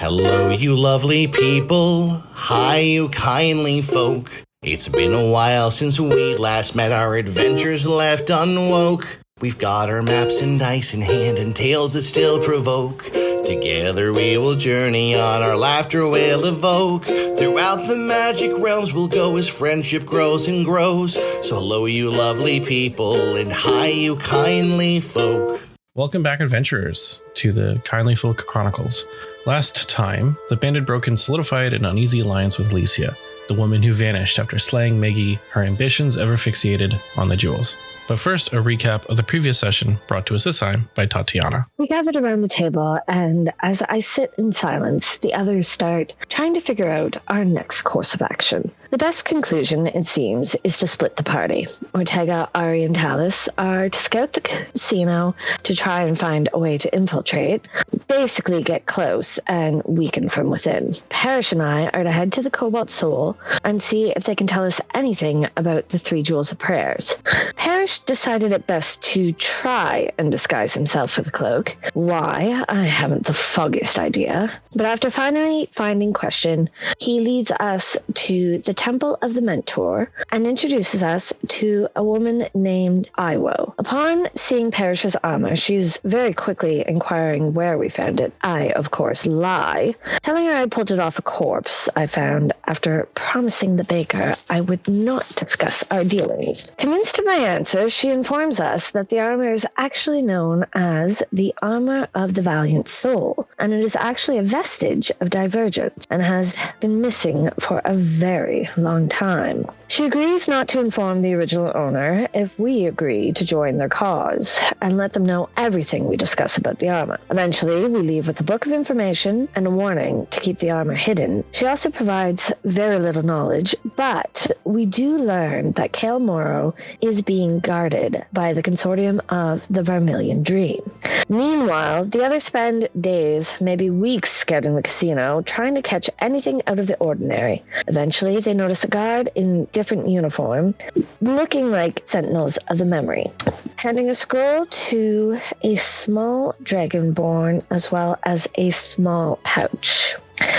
Hello, you lovely people. Hi, you kindly folk. It's been a while since we last met, our adventures left unwoke. We've got our maps and dice in hand and tales that still provoke. Together we will journey on, our laughter will evoke. Throughout the magic realms we'll go as friendship grows and grows. So hello, you lovely people, and hi, you kindly folk. Welcome back, adventurers, to the Kindly Folk Chronicles. Last time, the Banded Broken solidified an uneasy alliance with Alicia, the woman who vanished after slaying Maggie, her ambitions ever fixated on the jewels. But first, a recap of the previous session brought to us this time by Tatiana. We gathered around the table, and as I sit in silence, the others start trying to figure out our next course of action. The best conclusion, it seems, is to split the party. Ortega, Ahree, and Tallis are to scout the casino to try and find a way to infiltrate, basically get close and weaken from within. Parrish and I are to head to the Cobalt Soul and see if they can tell us anything about the 3 Jewels of Prayers. Parrish decided it best to try and disguise himself with a cloak. Why? I haven't the foggiest idea. But after finally finding Question, he leads us to the Temple of the Mentor and introduces us to a woman named Iwo. Upon seeing Parrish's armor, she's very quickly inquiring where we found it. I, of course, lie, telling her I pulled it off a corpse I found after promising the baker I would not discuss our dealings. Convinced of my answer, she informs us that the armor is actually known as the Armor of the Valiant Soul, and it is actually a vestige of Divergence and has been missing for a very long time. She agrees not to inform the original owner if we agree to join their cause and let them know everything we discuss about the armor. Eventually, we leave with a book of information and a warning to keep the armor hidden. She also provides very little knowledge, but we do learn that Kael Morrow is being guarded by the consortium of the Vermilion Dream. Meanwhile, the others spend days, maybe weeks, scouting the casino, trying to catch anything out of the ordinary. Eventually, they notice a guard in different uniform, looking like sentinels of the memory, handing a scroll to a small dragonborn as well as a small pouch.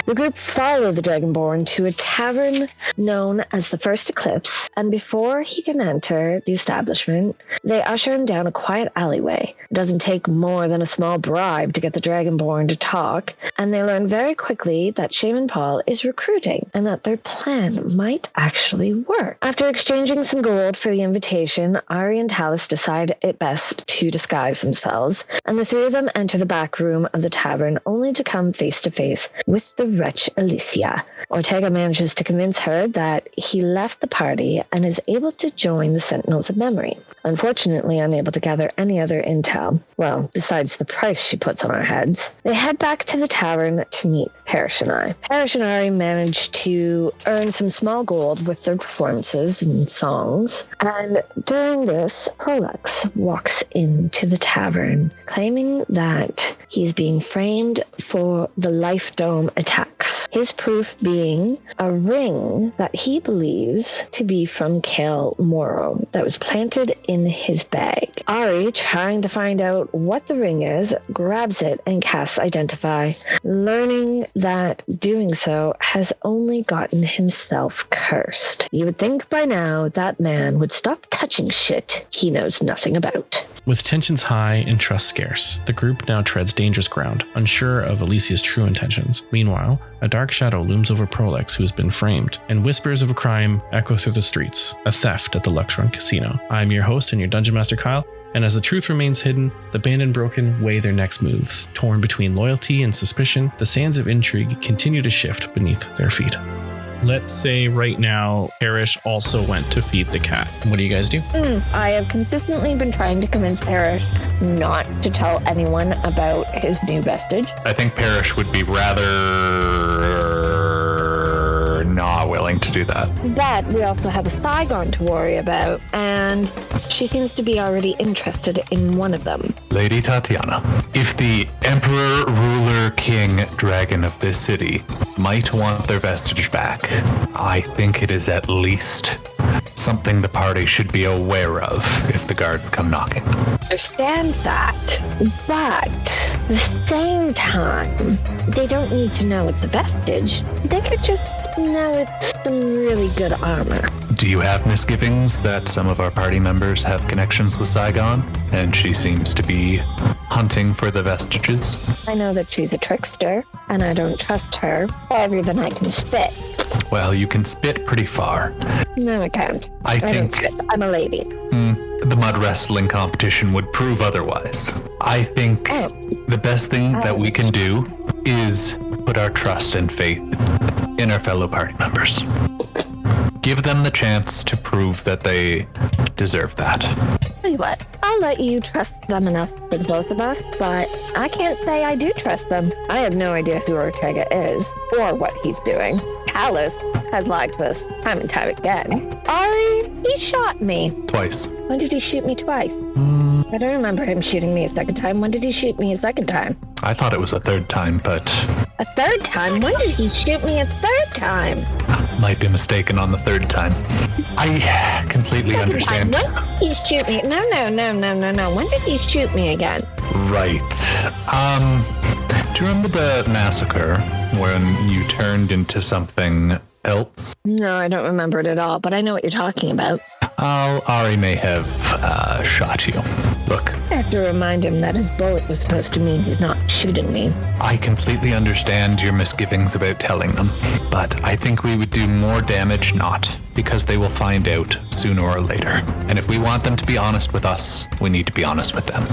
The group follow the Dragonborn to a tavern known as the First Eclipse, and before he can enter the establishment, they usher him down a quiet alleyway. It doesn't take more than a small bribe to get the Dragonborn to talk, and they learn very quickly that Shaman Paul is recruiting, and that their plan might actually work. After exchanging some gold for the invitation, Ahree and Tallis decide it best to disguise themselves, and the 3 of them enter the back room of the tavern only to come face to face with the wretch Alicia. Ortega manages to convince her that he left the party and is able to join the Sentinels of Memory. Unfortunately, unable to gather any other intel, well, besides the price she puts on our heads, they head back to the tavern to meet Parrish and I. Parrish and Ahree manage to earn some small gold with their performances and songs, and during this, Prolix walks into the tavern, claiming that he's being framed for the Life Dome attacks. His proof being a ring that he believes to be from Kael Morrow that was planted in his bag. Ahree, trying to find out what the ring is, grabs it and casts Identify, learning that doing so has only gotten himself cursed. You would think by now that man would stop touching shit he knows nothing about. With tensions high and trust scarce, the group now treads dangerous ground, unsure of Alicia's true intentions. Meanwhile, a dark shadow looms over Prolix, who has been framed, and whispers of a crime echo through the streets, a theft at the Luxrun Casino. I'm your host and your Dungeon Master Kyle, and as the truth remains hidden, the Band and Broken weigh their next moves. Torn between loyalty and suspicion, the sands of intrigue continue to shift beneath their feet. Let's say right now, Parrish also went to feed the cat. What do you guys do? I have consistently been trying to convince Parrish not to tell anyone about his new vestige. I think Parrish would be rather not willing to do that. But we also have a Saigon to worry about, and she seems to be already interested in one of them. Lady Tatiana, if the Emperor, Ruler, King, Dragon of this city might want their vestige back, I think it is at least something the party should be aware of if the guards come knocking. Understand that, but at the same time, they don't need to know it's a vestige. They could just know it's some really good armor. Do you have misgivings that some of our party members have connections with Saigon, and she seems to be hunting for the vestiges? I know that she's a trickster, and I don't trust her farther than I can spit. Well, you can spit pretty far. No, I can't. I don't think spit. I'm a lady. the mud wrestling competition would prove otherwise. I think the best thing that we can do is put our trust and faith in our fellow party members. Give them the chance to prove that they deserve that. Tell you what, I'll let you trust them enough for the both of us, but I can't say I do trust them. I have no idea who Ortega is or what he's doing. Talus has lied to us time and time again. Ahree, he shot me. Twice. When did he shoot me twice? I don't remember him shooting me a second time. When did he shoot me a second time? I thought it was a third time, but A third time? When did he shoot me a third time? might be mistaken on the third time. I completely understand. When did he shoot me? No. When did he shoot me again? Right. Do you remember the massacre when you turned into something else? No, I don't remember it at all, but I know what you're talking about. Ahree may have shot you. Look, I have to remind him that his bullet was supposed to mean he's not shooting me. I completely understand your misgivings about telling them, but I think we would do more damage not, because they will find out sooner or later. And if we want them to be honest with us, we need to be honest with them.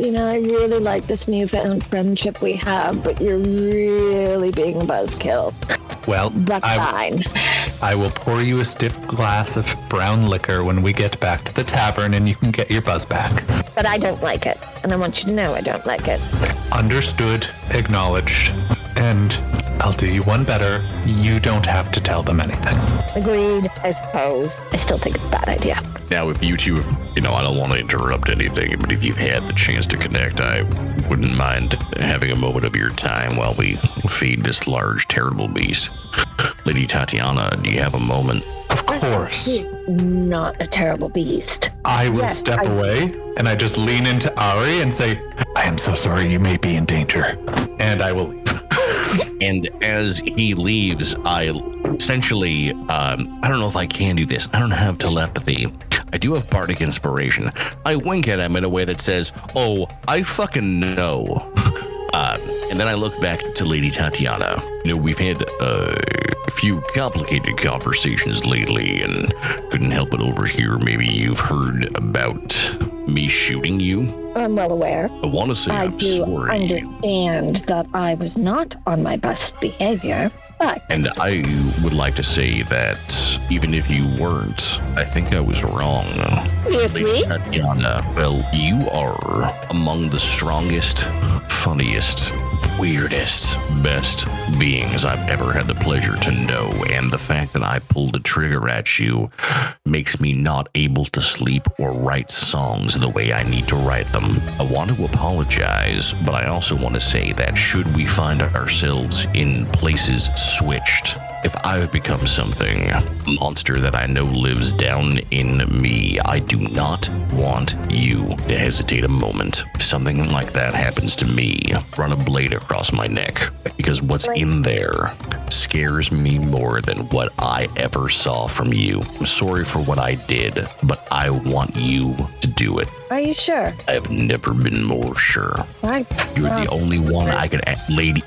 I really like this newfound friendship we have, but you're really being a buzzkill. Well, That's fine. I will pour you a stiff glass of brown liquor when we get back to the tavern and you can get your buzz back. But I don't like it, and I want you to know I don't like it. Understood, acknowledged, and I'll do you one better. You don't have to tell them anything. Agreed, I suppose. I still think it's a bad idea. Now, if you two have, I don't want to interrupt anything, but if you've had the chance to connect, I wouldn't mind having a moment of your time while we feed this large, terrible beast. Lady Tatiana, do you have a moment? Of course. He's not a terrible beast. I will step away and I just lean into Ahree and say, I am so sorry, you may be in danger. And I will leave. And as he leaves, I essentially, I don't know if I can do this. I don't have telepathy. I do have bardic inspiration. I wink at him in a way that says, oh, I fucking know. And then I look back to Lady Tatiana. We've had a few complicated conversations lately, and couldn't help but overhear maybe you've heard about me shooting you. I'm well aware. I want to say I I'm do sorry. understand that I was not on my best behavior, but... And I would like to say that even if you weren't, I think I was wrong. Seriously? Lady Tatiana, well, you are among the strongest, funniest, weirdest, best beings I've ever had the pleasure to know, and the fact that I pulled a trigger at you makes me not able to sleep or write songs the way I need to write them. I want to apologize, but I also want to say that should we find ourselves in places switched, if I've become something, a monster that I know lives down in me, I do not want you to hesitate a moment. If something like that happens to me, run a blade across my neck, because what's in there scares me more than what I ever saw from you. I'm sorry for what I did, but I want you to do it. Are you sure? I've never been more sure. Right. You're the only one I could Lady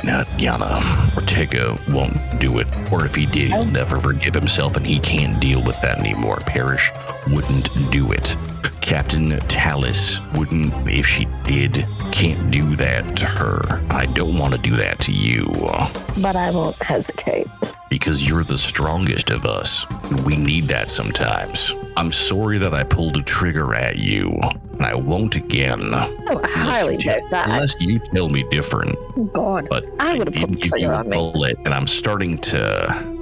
Tatiana. Ortega won't do it. Or if he did, he'll never forgive himself and he can't deal with that anymore. Parrish wouldn't do it. Captain Talus wouldn't, if she did, can't do that to her. I don't want to do that to you. But I won't hesitate. Because you're the strongest of us. We need that sometimes. I'm sorry that I pulled a trigger at you, and I won't again. Oh, I highly doubt that. Unless you tell me different. God, But I I would have didn't put the give you trigger a on me. bullet, and I'm starting to...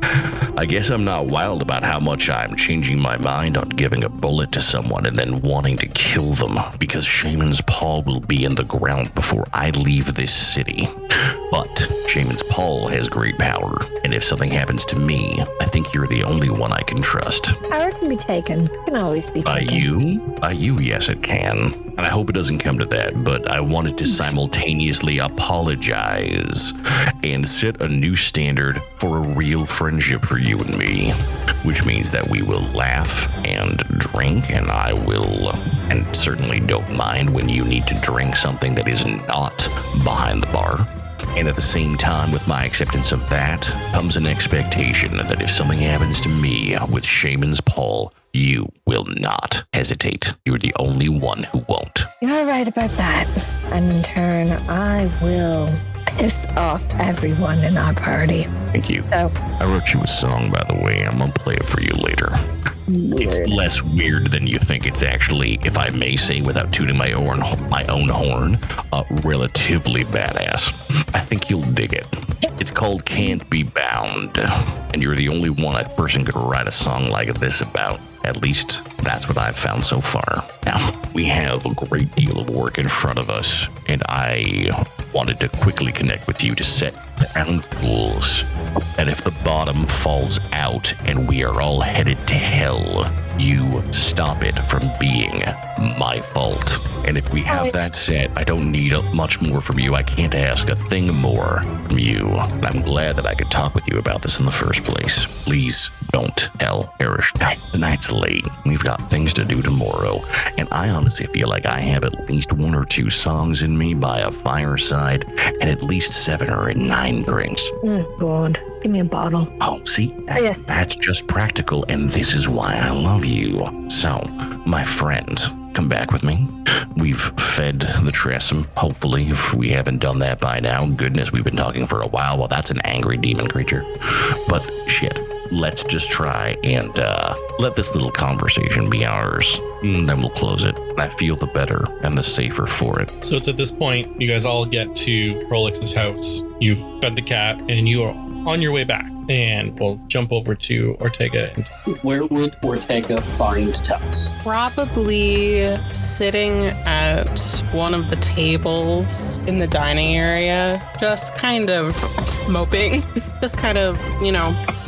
I guess I'm not wild about how much I'm changing my mind on giving a bullet to someone and then wanting to kill them, because Shaman's paw will be in the ground before I leave this city. But Shaman's Paul has great power, and if something happens to me, I think you're the only one I can trust. Power can be taken. Can always be By taken. you? By you, yes it can. And I hope it doesn't come to that, but I wanted to simultaneously apologize and set a new standard for a real friendship for you and me, which means that we will laugh and drink, and I will, and certainly don't mind when you need to drink something that is not behind the bar. And at the same time, with my acceptance of that, comes an expectation that if something happens to me with Shaman's Paul, you will not hesitate. You're the only one who won't. You're right about that. And in turn, I will piss off everyone in our party. Thank you. So, I wrote you a song, by the way. I'm gonna play it for you later. It's weird. less weird than you think. It's actually, if I may say without tooting my own horn, relatively badass. I think you'll dig it. It's called Can't Be Bound, and you're the only person could write a song like this about. At least that's what I've found so far. Now, we have a great deal of work in front of us, and I wanted to quickly connect with you to set ground rules. And if the bottom falls out and we are all headed to hell, you stop it from being my fault. And if we have that set, I don't need much more from you. I can't ask a thing more from you. And I'm glad that I could talk with you about this in the first place. Please don't tell Parrish. The night's late. We've got things to do tomorrow. And I honestly feel like I have at least 1 or 2 songs in me by a fireside and at least 7 or 9 drinks. Oh, God. Give me a bottle. Oh, see? Yes. That's just practical, and this is why I love you. So, my friend, come back with me. We've fed the Tressum, hopefully, if we haven't done that by now. Goodness, we've been talking for a while. Well, that's an angry demon creature. But shit, let's just try and let this little conversation be ours. And then we'll close it. I feel the better and the safer for it. So it's at this point, you guys all get to Prolix's house. You've fed the cat, and you are on your way back. And we'll jump over to Ortega. Where would Ortega find Tux? Probably sitting at one of the tables in the dining area, just kind of moping, just kind of,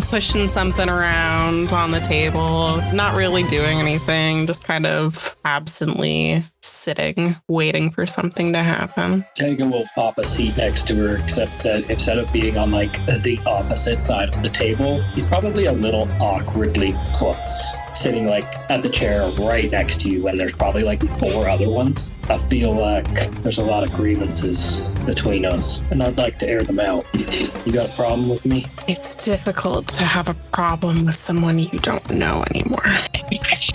pushing something around on the table, not really doing anything, just kind of absently sitting, waiting for something to happen. Ortega will pop a seat next to her, except that instead of being on the opposite side of the table, he's probably a little awkwardly close, sitting at the chair right next to you when there's probably 4 other ones. I feel like there's a lot of grievances between us, and I'd like to air them out. You got a problem with me? It's difficult to have a problem with someone you don't know anymore.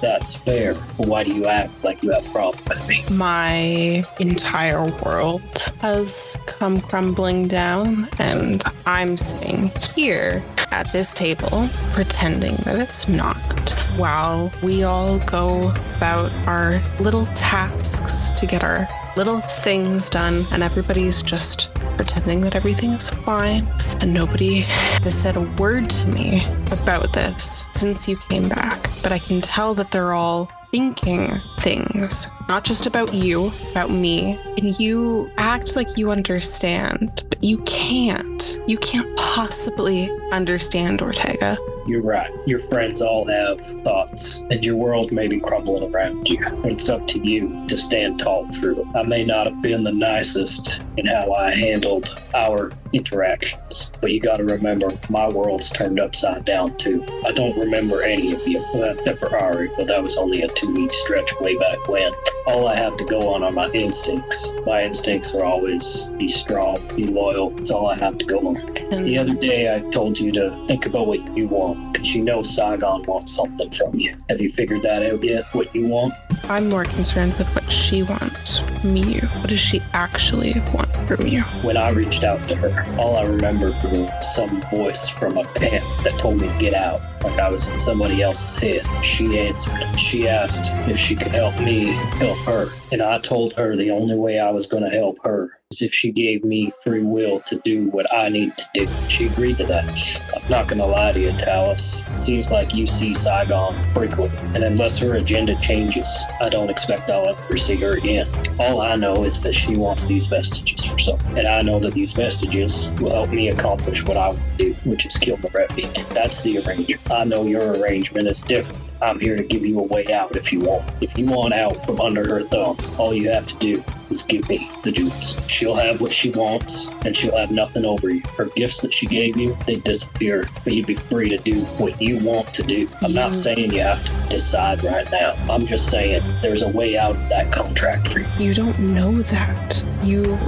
That's fair. But why do you act like you have a problem with me? My entire world has come crumbling down, and I'm sitting here at this table pretending that it's not, while we all go about our little tasks to get our little things done, and everybody's just pretending that everything is fine, and nobody has said a word to me about this since you came back. But I can tell that they're all thinking things, not just about you, about me. And you act like you understand, but you can't. You can't possibly understand, Ortega. You're right. Your friends all have thoughts, and your world may be crumbling around you, but it's up to you to stand tall through it. I may not have been the nicest in how I handled our interactions, but you gotta remember, my world's turned upside down too. I don't remember any of you, except for Ahree, but that was only a 2-week stretch way back when. All I have to go on are my instincts. My instincts are always be strong, be loyal. That's all I have to go on. And The other day I told you to think about what you want, because you know Saigon wants something from you. Have you figured that out yet, what you want? I'm more concerned with what she wants from you. What does she actually want from you? When I reached out to her, all I remembered was some voice from a camp that told me to get out, like I was in somebody else's head. She answered. She asked if she could help me help her. And I told her the only way I was going to help her is if she gave me free will to do what I need to do. She agreed to that. I'm not going to lie to you, Talus. It seems like you see Saigon frequently, and unless her agenda changes, I don't expect I'll ever see her again. All I know is that she wants these vestiges for for something. And I know that these vestiges will help me accomplish what I want to do, which is kill the Red Beak. That's the arrangement. I know your arrangement is different. I'm here to give you a way out if you want. If you want out from under her thumb, all you have to do is give me the jewels. She'll have what she wants, and she'll have nothing over you. Her gifts that she gave you, they disappear, but you'd be free to do what you want to do. I'm not saying you have to decide right now. I'm just saying there's a way out of that contract for you. You don't know that. You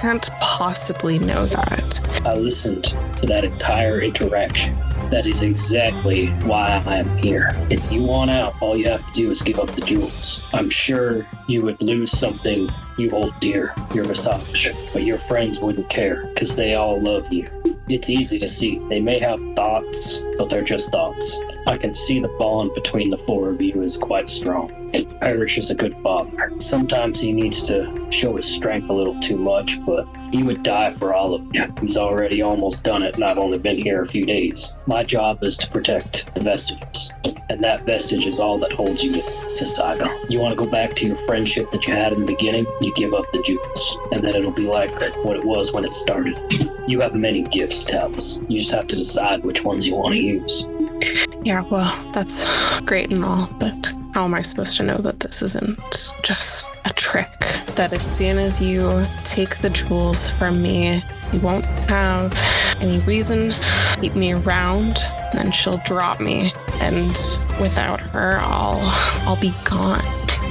can't possibly know that. I listened to that entire interaction. That is exactly why I am here. If you want out, all you have to do is give up the jewels. I'm sure you would lose something you hold dear, your visage, but your friends wouldn't care because they all love you. It's easy to see. They may have thoughts, but they're just thoughts. I can see the bond between the four of you is quite strong. Parrish is a good father. Sometimes he needs to show his strength a little too much, but he would die for all of you. He's already almost done it, and I've only been here a few days. My job is to protect the vestiges, and that vestige is all that holds you to Saigon. You want to go back to your friendship that you had in the beginning? You give up the jewels, and then it'll be like what it was when it started. You have many gifts, Talus. You just have to decide which ones you want to use. Yeah, well, that's great and all, but how am I supposed to know that this isn't just a trick? That as soon as you take the jewels from me, you won't have any reason to keep me around, and then she'll drop me, and without her, I'll be gone.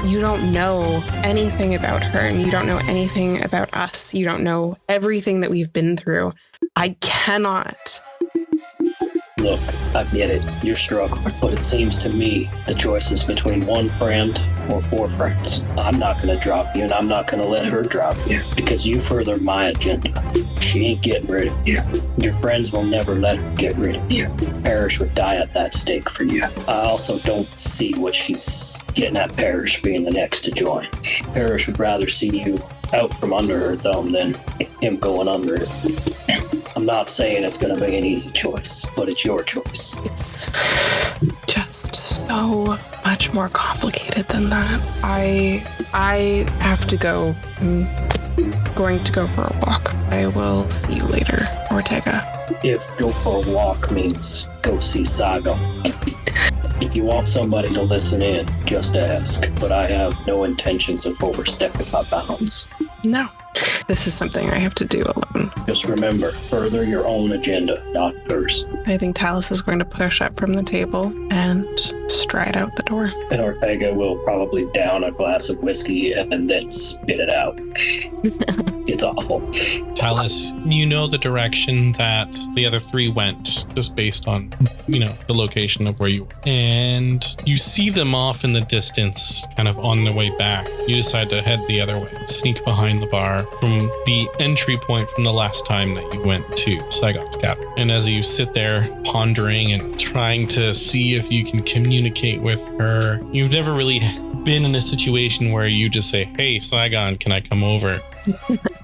You don't know anything about her, and you don't know anything about us. You don't know everything that we've been through. I cannot. Look, I get it. You're struggling, but it seems to me the choice is between one friend or four friends. I'm not going to drop you, and I'm not going to let her drop you because you further my agenda. She ain't getting rid of you. Your friends will never let her get rid of you. Parrish would die at that stake for you. I also don't see what she's getting at Parrish being the next to join. Parrish would rather see you out from under her thumb than him going under it. I'm not saying it's going to be an easy choice, but it's your choice. It's just so much more complicated than that. I have to go. I'm going to go for a walk. I will see you later, Ortega. If go for a walk means go see Saigon. If you want somebody to listen in, just ask. But I have no intentions of overstepping my bounds. No. This is something I have to do alone. Just remember, further your own agenda, not hers. I think Talus is going to push up from the table and stride out the door. And Ortega will probably down a glass of whiskey and then spit it out. It's awful. Talus, you know the direction that the other three went, just based on, the location of where you were. And you see them off in the distance, kind of on their way back. You decide to head the other way, sneak behind the bar from the entry point from the last time that you went to Saigon's cabin. And as you sit there pondering and trying to see if you can communicate with her, you've never really been in a situation where you just say, "Hey, Saigon, can I come over?"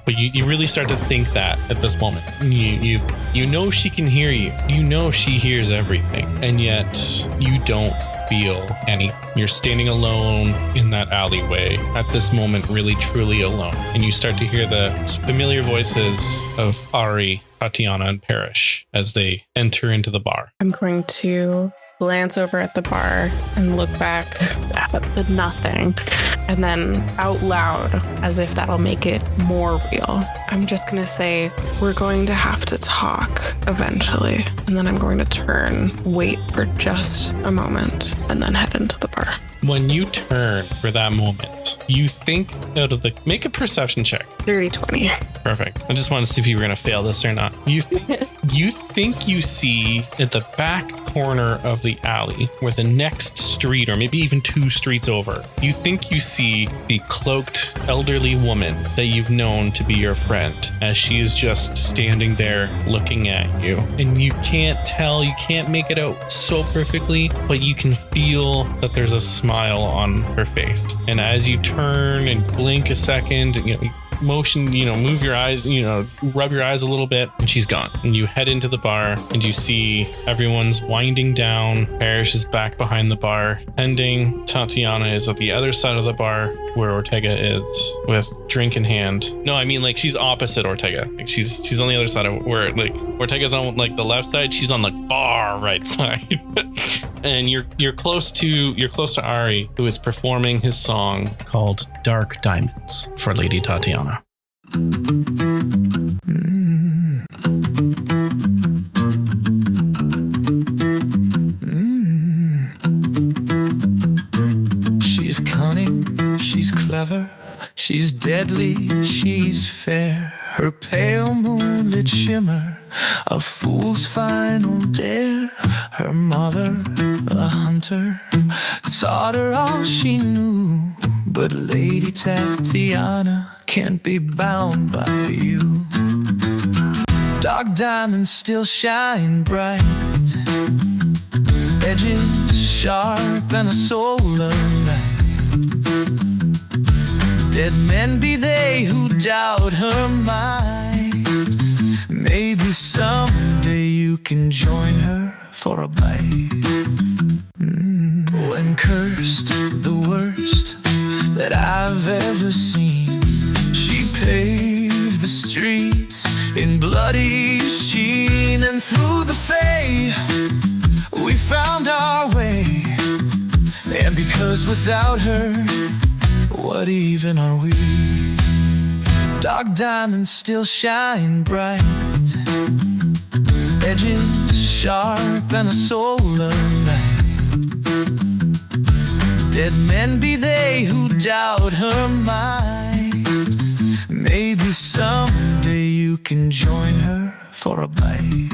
But you really start to think that at this moment. You know she can hear you. You know she hears everything. And yet you don't feel anything. You're standing alone in that alleyway at this moment, really truly alone. And you start to hear the familiar voices of Ahree, Tatiana, and Parrish as they enter into the bar. I'm going to glance over at the bar and look back at the nothing, and then out loud, as if that'll make it more real, I'm just going to say, we're going to have to talk eventually. And then I'm going to turn, wait for just a moment, and then head into the bar. When you turn for that moment, you think out of the... Make a perception check. Dirty 20. Perfect. I just wanted to see if you were going to fail this or not. You think you see at the back corner of the alley, where the next street, or maybe even two streets over, you think you see the cloaked elderly woman that you've known to be your friend, as she is just standing there looking at you. And you can't tell, you can't make it out so perfectly, but you can feel that there's a smile on her face. And as you turn and blink a second, motion, move your eyes, rub your eyes a little bit, and she's gone. And you head into the bar and you see everyone's winding down. Parrish is back behind the bar tending. Tatiana is at the other side of the bar where Ortega is with drink in hand. No, I mean, like, she's opposite Ortega. Like, she's on the other side of where, like, Ortega's on like the left side, she's on the far right side. And you're close to Ahree, who is performing his song called Dark Diamonds for Lady Tatiana. She's cunning, she's clever, she's deadly, she's fair. Her pale moonlit shimmer, a fool's final dare. Her mother, a hunter, taught her all she knew. But Lady Tatiana can't be bound by you. Dark diamonds still shine bright, edges sharp and a soul alight. Dead men be they who doubt her might. Maybe someday you can join her for a bite. When cursed, the worst that I've ever seen, she paved the streets in bloody sheen. And through the fray, we found our way. And because without her, what even are we? Dark diamonds still shine bright, edges sharp and a soul alight. Dead men be they who doubt her might. Maybe someday you can join her for a bite.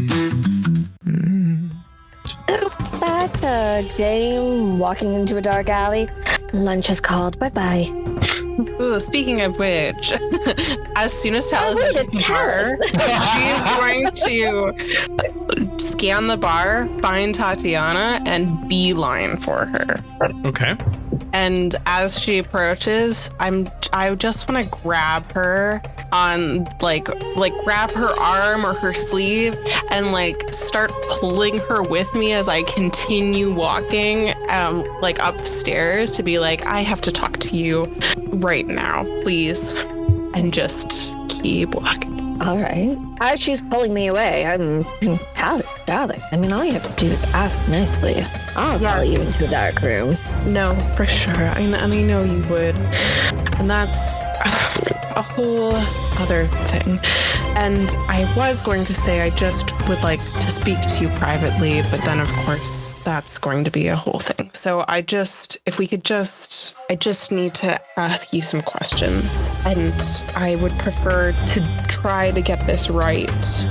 Oops, that's a dame walking into a dark alley. Lunch has called. Bye-bye. Ooh, speaking of which, as soon as Talus enters the bar, she is going to scan the bar, find Tatiana, and beeline for her. Okay. And as she approaches, I just want to grab her on like grab her arm or her sleeve and like start pulling her with me as I continue walking like up the stairs to be like, I have to talk to you right now, please. And just keep walking. All right. As she's pulling me away, I'm darling. I mean, all you have to do is ask nicely. I'll follow you into a dark room. No, for sure. And I know you would. And that's a whole other thing. And I was going to say I just would like to speak to you privately, but then of course that's going to be a whole thing. So I just need to ask you some questions, and I would prefer to try to get this right.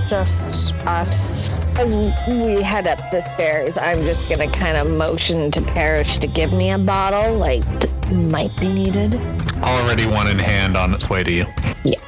Just us. As we head up the stairs, I'm just gonna kind of motion to Parrish to give me a bottle, like might be needed. Already one in hand on its way to you. Yeah.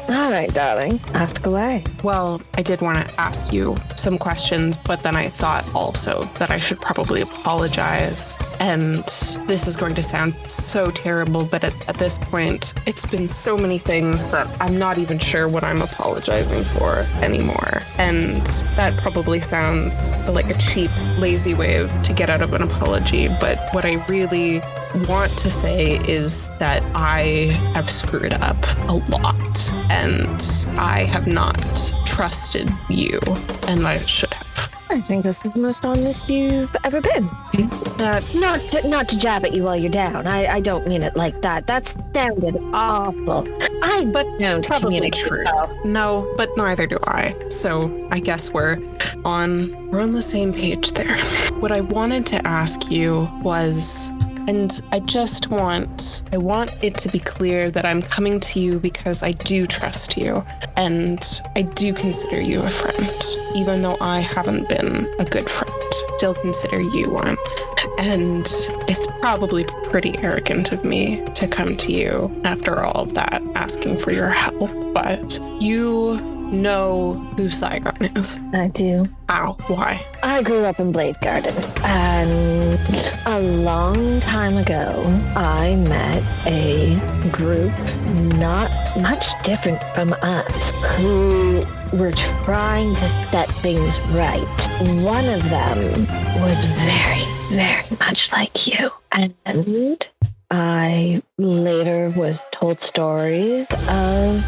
All right, darling. Ask away. Well, I did want to ask you some questions, but then I thought also that I should probably apologize. And this is going to sound so terrible, but at this point, it's been so many things that I'm not even sure what I'm apologizing for anymore. And that probably sounds like a cheap, lazy way to get out of an apology. But what I really want to say is that I have screwed up a lot, and I have not trusted you, and I should have. I think this is the most honest you've ever been. Not to jab at you while you're down. I don't mean it like that. That sounded awful. But don't probably communicate true. well. No, but neither do I. So I guess we're on the same page there. What I wanted to ask you was, and I want it to be clear that I'm coming to you because I do trust you, and I do consider you a friend, even though I haven't been a good friend. Still consider you one. And it's probably pretty arrogant of me to come to you after all of that, asking for your help, but you know who Saigon is? I do. How? Why? I grew up in Blade Garden, and a long time ago, I met a group not much different from us who were trying to set things right. One of them was very, very much like you, and I later was told stories of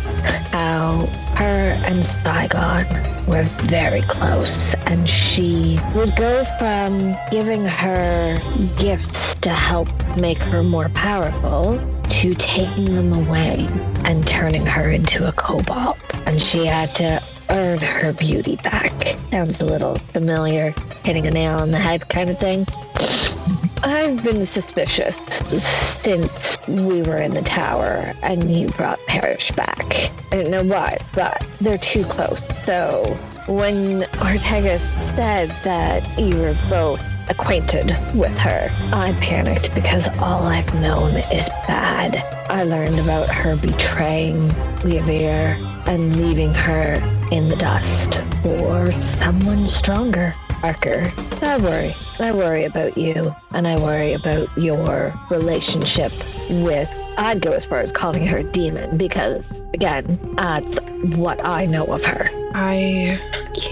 how her and Saigon were very close, and she would go from giving her gifts to help make her more powerful to taking them away and turning her into a kobold. And she had to earn her beauty back. Sounds a little familiar, hitting a nail on the head kind of thing. I've been suspicious since we were in the tower and you brought Parrish back. I don't know why, but they're too close. So when Ortega said that you were both acquainted with her, I panicked because all I've known is bad. I learned about her betraying Leavir and leaving her in the dust for someone stronger. Parker, I worry about you, and I worry about your relationship with, I'd go as far as calling her a demon, because, again, that's what I know of her. I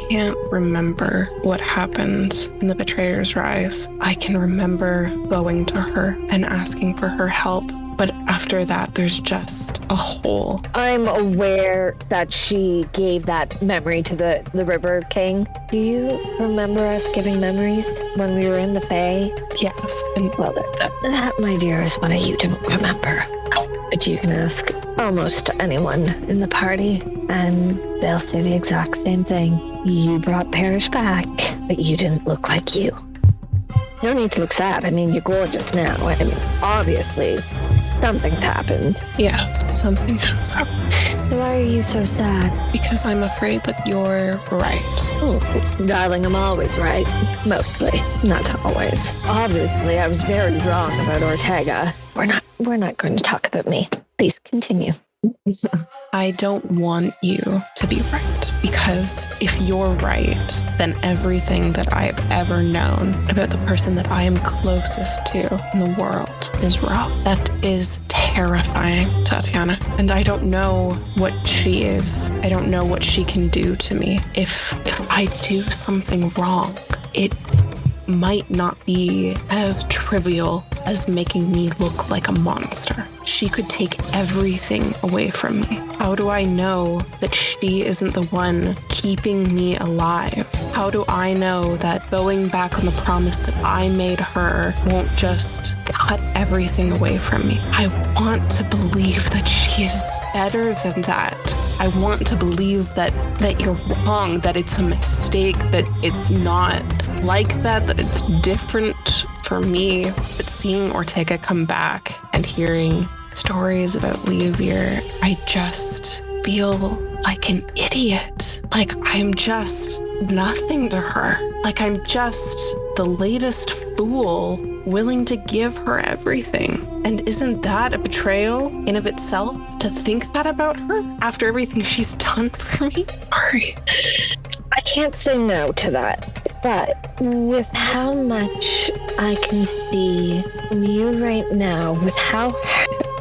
can't remember what happened in the Betrayer's Rise. I can remember going to her and asking for her help, but after that, there's just a hole. I'm aware that she gave that memory to the River King. Do you remember us giving memories when we were in the Fae? Yes. And Well, that, my dear, is what you didn't remember. But you can ask almost anyone in the party, and they'll say the exact same thing. You brought Parrish back, but you didn't look like you. You don't need to look sad. I mean, you're gorgeous now. I mean, obviously, something's happened. yeah, something has happened. So why are you so sad? Because I'm afraid that you're right. Oh, darling, I'm always right. Mostly. Not always. Obviously, I was very wrong about Ortega. We're not going to talk about me. Please continue. I don't want you to be right, because if you're right, then everything that I've ever known about the person that I am closest to in the world is wrong. That is terrifying, Tatiana. And I don't know what she is. I don't know what she can do to me. If I do something wrong, it might not be as trivial as making me look like a monster. She could take everything away from me. How do I know that she isn't the one keeping me alive? How do I know that going back on the promise that I made her won't just cut everything away from me? I want to believe that she is better than that. I want to believe that you're wrong, that it's a mistake, that it's not like that it's different for me. But seeing Ortega come back and hearing stories about Leavir, I just feel like an idiot. Like I'm just nothing to her. Like I'm just the latest fool willing to give her everything. And isn't that a betrayal in of itself to think that about her after everything she's done for me? Ahree. I can't say no to that, but with how much I can see from you right now, with how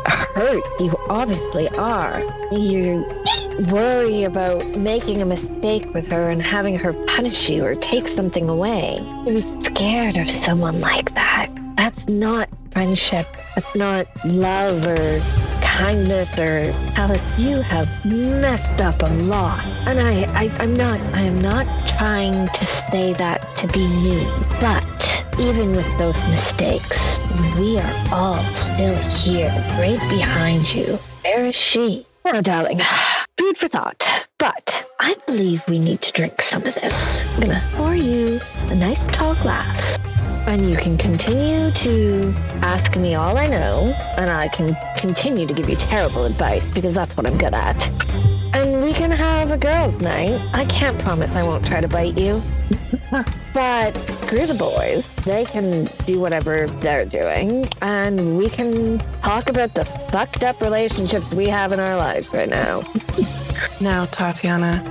hurt you obviously are, you worry about making a mistake with her and having her punish you or take something away. You're scared of someone like that. That's not friendship. That's not love or kindness or Alice. You have messed up a lot. And I am not trying to say that to be mean, but even with those mistakes, we are all still here, right behind you. Where is she? Now, darling, food for thought. But I believe we need to drink some of this. I'm gonna pour you a nice tall glass. And you can continue to ask me all I know, and I can continue to give you terrible advice because that's what I'm good at. And we can have a girls' night. I can't promise I won't try to bite you. But screw the boys. They can do whatever they're doing, and we can talk about the fucked up relationships we have in our lives right now. Now, Tatiana,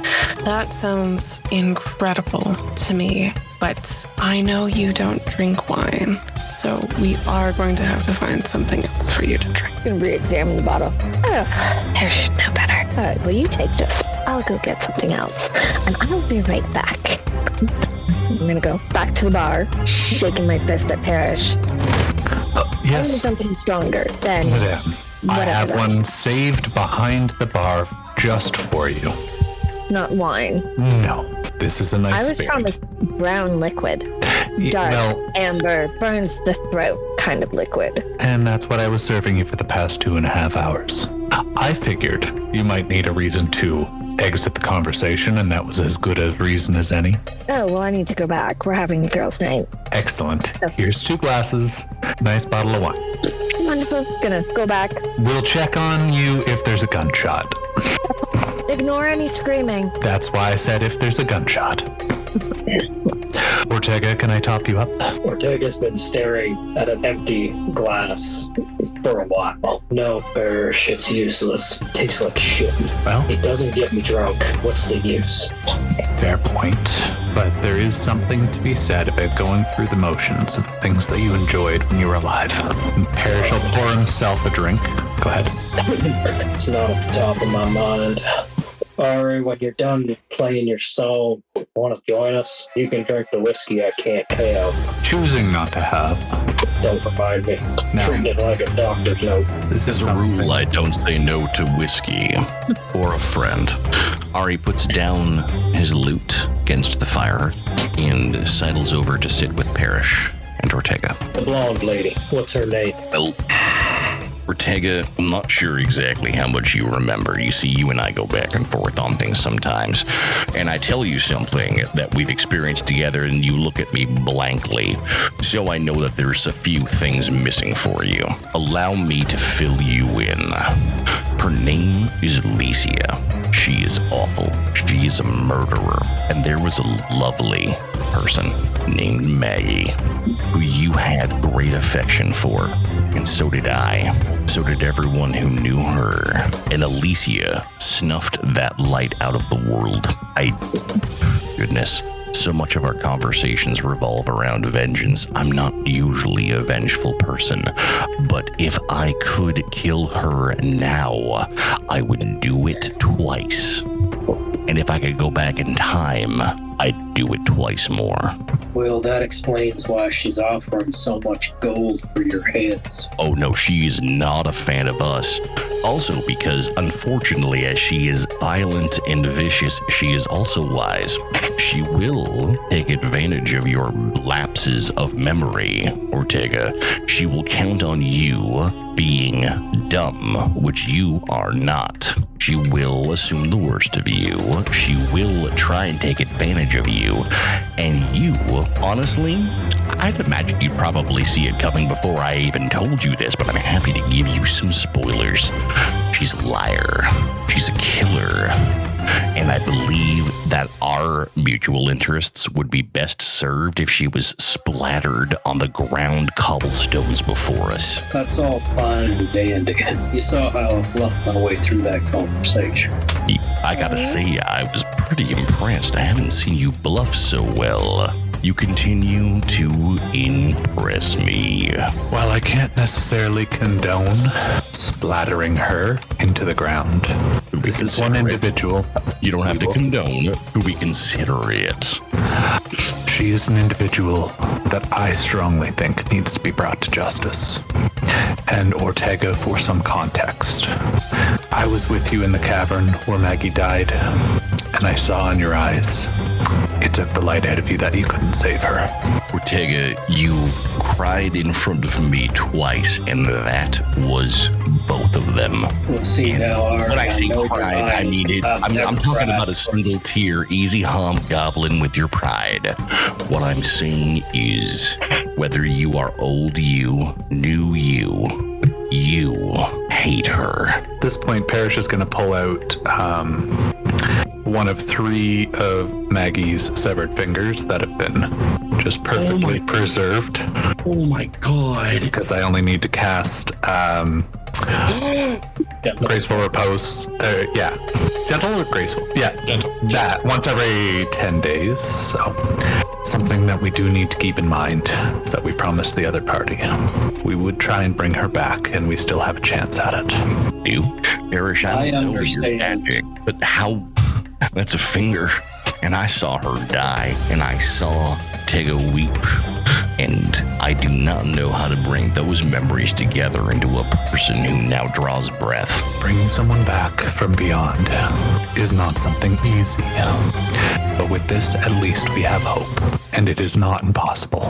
that sounds incredible to me, but I know you don't drink wine, so we are going to have to find something else for you to drink. I'm gonna re-examine the bottle. Oh, there should know better. All right, well, you take this. I'll go get something else, and I'll be right back. I'm gonna go back to the bar, shaking my fist at Parrish. Yes. Something stronger than Madame, I have one saved behind the bar just for you. not wine. No, this is a nice I was spirit. promised brown liquid. Dark, Well, amber, burns the throat kind of liquid. and that's what I was serving you for the past 2.5 hours. I figured you might need a reason to exit the conversation, and that was as good a reason as any. Oh, well, I need to go back. We're having the girls' night. Excellent. Here's 2 glasses, nice bottle of wine. Wonderful. Gonna go back. We'll check on you if there's a gunshot. Ignore any screaming. That's why I said if there's a gunshot. Ortega, can I top you up? Ortega's been staring at an empty glass for a while. No, Parrish, it's useless. It tastes like shit. Well, It doesn't get me drunk. What's the use? fair point. But there is something to be said about going through the motions of the things that you enjoyed when you were alive. Parrish will pour himself a drink. Go ahead. It's not at the top of my mind. Ahree, when you're done playing your song, want to join us? You can drink the whiskey I can't have. Choosing not to have. Don't remind me. No. Treat it like a doctor's note. This is As a something. rule, I don't say no to whiskey or a friend. Ahree puts down his lute against the fire and sidles over to sit with Parrish and Ortega. The blonde lady. What's her name? Well, Ortega, I'm not sure exactly how much you remember. You see, you and I go back and forth on things sometimes. And I tell you something that we've experienced together and you look at me blankly. So I know that there's a few things missing for you. Allow me to fill you in. Her name is Alicia. She is awful. She is a murderer. And there was a lovely person named Maggie who you had great affection for. And so did I. So did everyone who knew her. And Alicia snuffed that light out of the world. Goodness. So much of our conversations revolve around vengeance. I'm not usually a vengeful person, but if I could kill her now, I would do it twice. And if I could go back in time, I'd do it twice more. Well, that explains why she's offering so much gold for your heads. Oh no, she is not a fan of us. Also because, unfortunately, as she is violent and vicious, she is also wise. She will take advantage of your lapses of memory, Ortega. She will count on you being dumb, which you are not. She will assume the worst of you. She will try and take advantage of you. And you, honestly, I'd imagine you'd probably see it coming before I even told you this, but I'm happy to give you some spoilers. She's a liar. She's a killer. And I believe that our mutual interests would be best served if she was splattered on the ground cobblestones before us. That's all fine and dandy. You saw how I bluffed my way through that conversation. I gotta say, I was pretty impressed. I haven't seen you bluff so well. You continue to impress me. While I can't necessarily condone splattering her into the ground, this is one individual. You don't have to condone, we consider it. She is an individual that I strongly think needs to be brought to justice. And Ortega, for some context, I was with you in the cavern where Maggie died, and I saw in your eyes, it took the light out of you that you couldn't save her. Ortega, you've cried in front of me twice, and that was both of them. We'll see now, Ahree. When I say know cried, you're I lying mean it. because I've never I'm talking cried. about a single tear, easy hobgoblin with your pride. What I'm saying is, whether you are old you, new you hate her. At this point, Parrish is going to pull out one of 3 of Maggie's severed fingers that have been just perfectly preserved. Oh my god. Because I only need to cast Graceful repose. Yeah. Gentle or graceful? Yeah. Gentle. That once every 10 days. So something that we do need to keep in mind is that we promised the other party we would try and bring her back, and we still have a chance at it. You, Parrish, I don't know your magic, but how? That's a finger. And I saw her die, and I saw Tega weep. And I do not know how to bring those memories together into a person who now draws breath. Bringing someone back from beyond is not something easy. But with this, at least we have hope, and it is not impossible.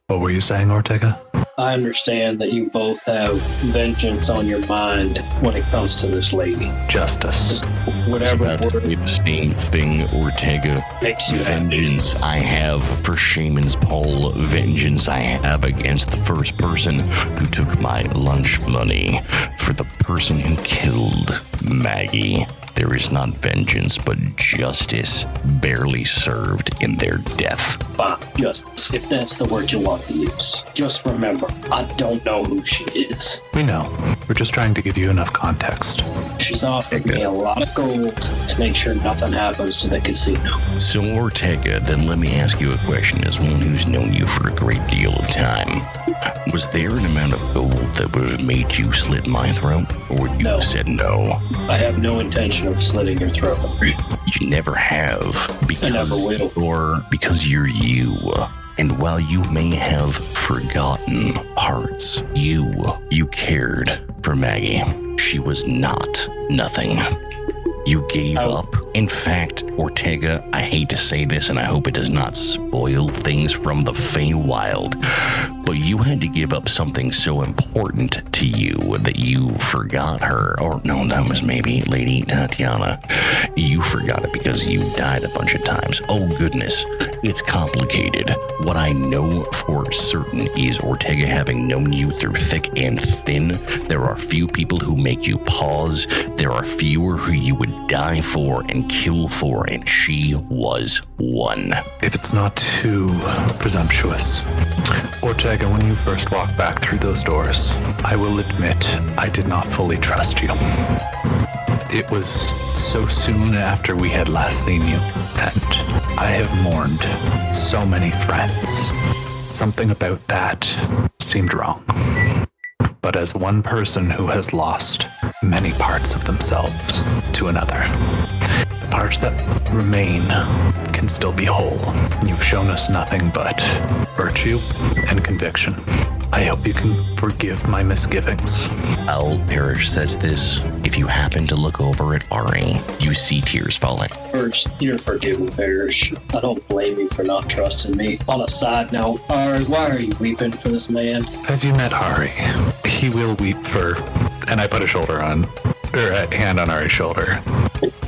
What were you saying, Ortega? I understand that you both have vengeance on your mind when it comes to this lady. Justice. Just whatever About to say the same thing, Ortega. makes you happy. Vengeance I have for Shaman's Paul. Vengeance I have against the first person who took my lunch money. For the person who killed Maggie. There is not vengeance, but justice barely served in their death. Fine, justice, if that's the word you want to use. Just remember, I don't know who she is. We know. We're just trying to give you enough context. She's offered me a lot of gold to make sure nothing happens to the casino. So, Ortega, then let me ask you a question as one who's known you for a great deal of time. Was there an amount of gold that would have made you slit my throat? Or would you No. have said no? I have no intention of slitting your throat. You never have. never will. Because you're you. And while you may have forgotten parts, you cared for Maggie. She was not nothing. You gave up. In fact, Ortega, I hate to say this, and I hope it does not spoil things from the Feywild, but you had to give up something so important to you that you forgot her. Or no, that was maybe Lady Tatiana. You forgot it because you died a bunch of times. Oh goodness, it's complicated. What I know for certain is Ortega, having known you through thick and thin, there are few people who make you pause. There are fewer who you would die for and kill for, and she was one. If it's not too presumptuous, Ortega, when you first walked back through those doors, I will admit I did not fully trust you. It was so soon after we had last seen you, and I have mourned so many friends. Something about that seemed wrong. But as one person who has lost many parts of themselves to another, the parts that remain can still be whole. You've shown us nothing but virtue and conviction. I hope you can forgive my misgivings. Parrish says this. If you happen to look over at Ahree, you see tears falling. First, you're forgiven, Parrish. I don't blame you for not trusting me. On a side note, Ahree, why are you weeping for this man? Have you met Ahree? He will weep for... And I put a hand on Arie's shoulder.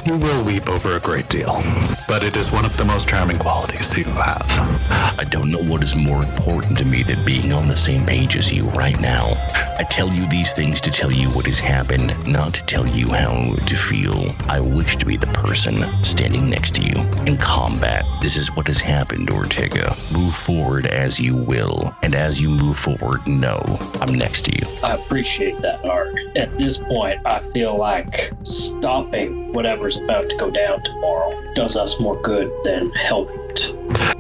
He will weep over a great deal, but it is one of the most charming qualities you have. I don't know what is more important to me than being on the same page as you right now. I tell you these things to tell you what has happened, not to tell you how to feel. I wish to be the person standing next to you in combat. This is what has happened, Ortega. Move forward as you will, and as you move forward, know I'm next to you. I appreciate that, Ahree. At this point, I feel like stopping whatever's about to go down tomorrow does us more good than helping it.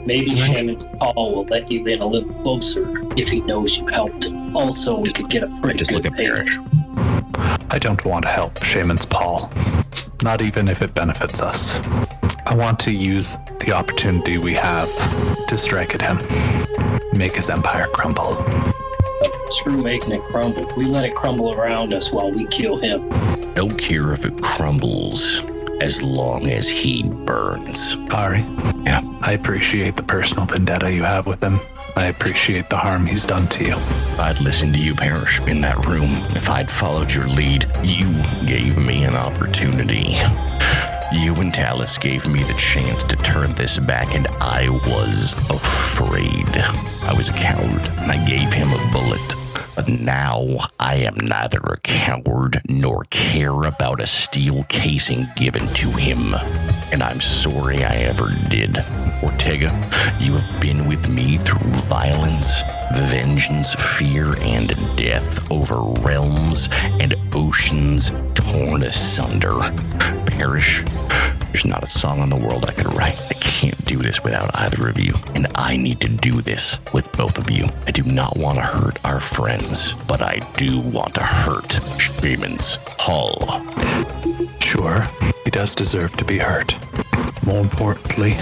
Maybe Shaman's Paul will let you in a little closer if he knows you helped. Also, we could get a pretty Just good look at pay. Parrish. I don't want to help Shaman's Paul, not even if it benefits us. I want to use the opportunity we have to strike at him, make his empire crumble. Screw making it crumble. We let it crumble around us while we kill him. Don't care if it crumbles, as long as he burns. Ahree, Yeah. I appreciate the personal vendetta you have with him. I appreciate the harm he's done to you. I'd listened to you, Parrish, in that room. If I'd followed your lead, you gave me an opportunity. You and Talus gave me the chance to turn this back, and I was afraid. I was a coward, and I gave him a bullet. But now I am neither a coward nor care about a steel casing given to him. And I'm sorry I ever did. Ortega, you have been with me through violence, vengeance, fear, and death over realms and oceans torn asunder. Parrish, there's not a song in the world I could write. I can't do this without either of you, and I need to do this with both of you. I do not want to hurt our friends, but I do want to hurt Shaman's Hull. Sure, he does deserve to be hurt. More importantly,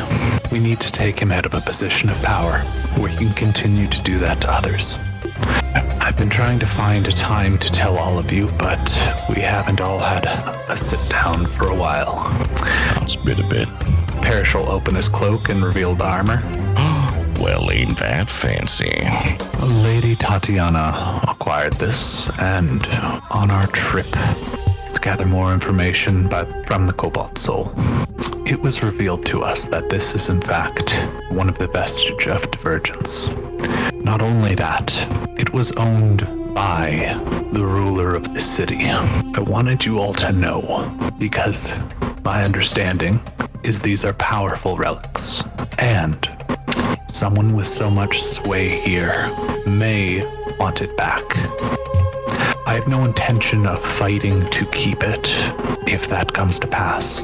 we need to take him out of a position of power where he can continue to do that to others. I've been trying to find a time to tell all of you, but we haven't all had a sit down for a while. Let's bit a bit. Parrish will open his cloak and reveal the armor. Well, ain't that fancy? Lady Tatiana acquired this, and on our trip to gather more information from the Cobalt Soul, it was revealed to us that this is in fact one of the vestige of divergence. Not only that, it was owned by the ruler of the city. I wanted you all to know, because my understanding is these are powerful relics, and someone with so much sway here may want it back. I have no intention of fighting to keep it, if that comes to pass.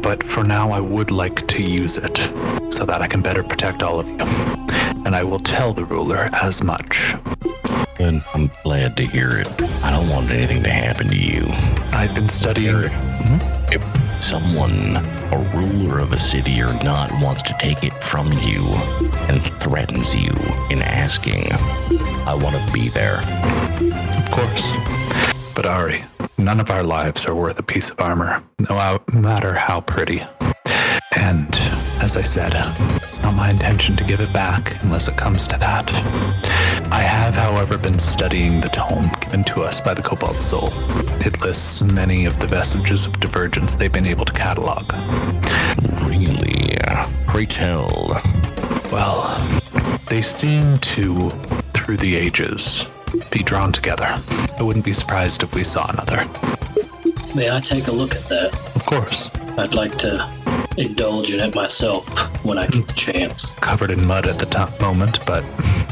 But for now, I would like to use it so that I can better protect all of you. And I will tell the ruler as much. Good. I'm glad to hear it. I don't want anything to happen to you. I've been studying. If someone, a ruler of a city or not, wants to take it from you and threatens you in asking, I want to be there. Of course. But Ahree, none of our lives are worth a piece of armor, no matter how pretty. And as I said, it's not my intention to give it back unless it comes to that. I have, however, been studying the tome given to us by the Cobalt Soul. It lists many of the vestiges of divergence they've been able to catalog. Really? Pray tell. Well, they seem to, through the ages, be drawn together. I wouldn't be surprised if we saw another. May I take a look at that? Of course. I'd like to indulge in it myself when I get the chance. Covered in mud at the moment, but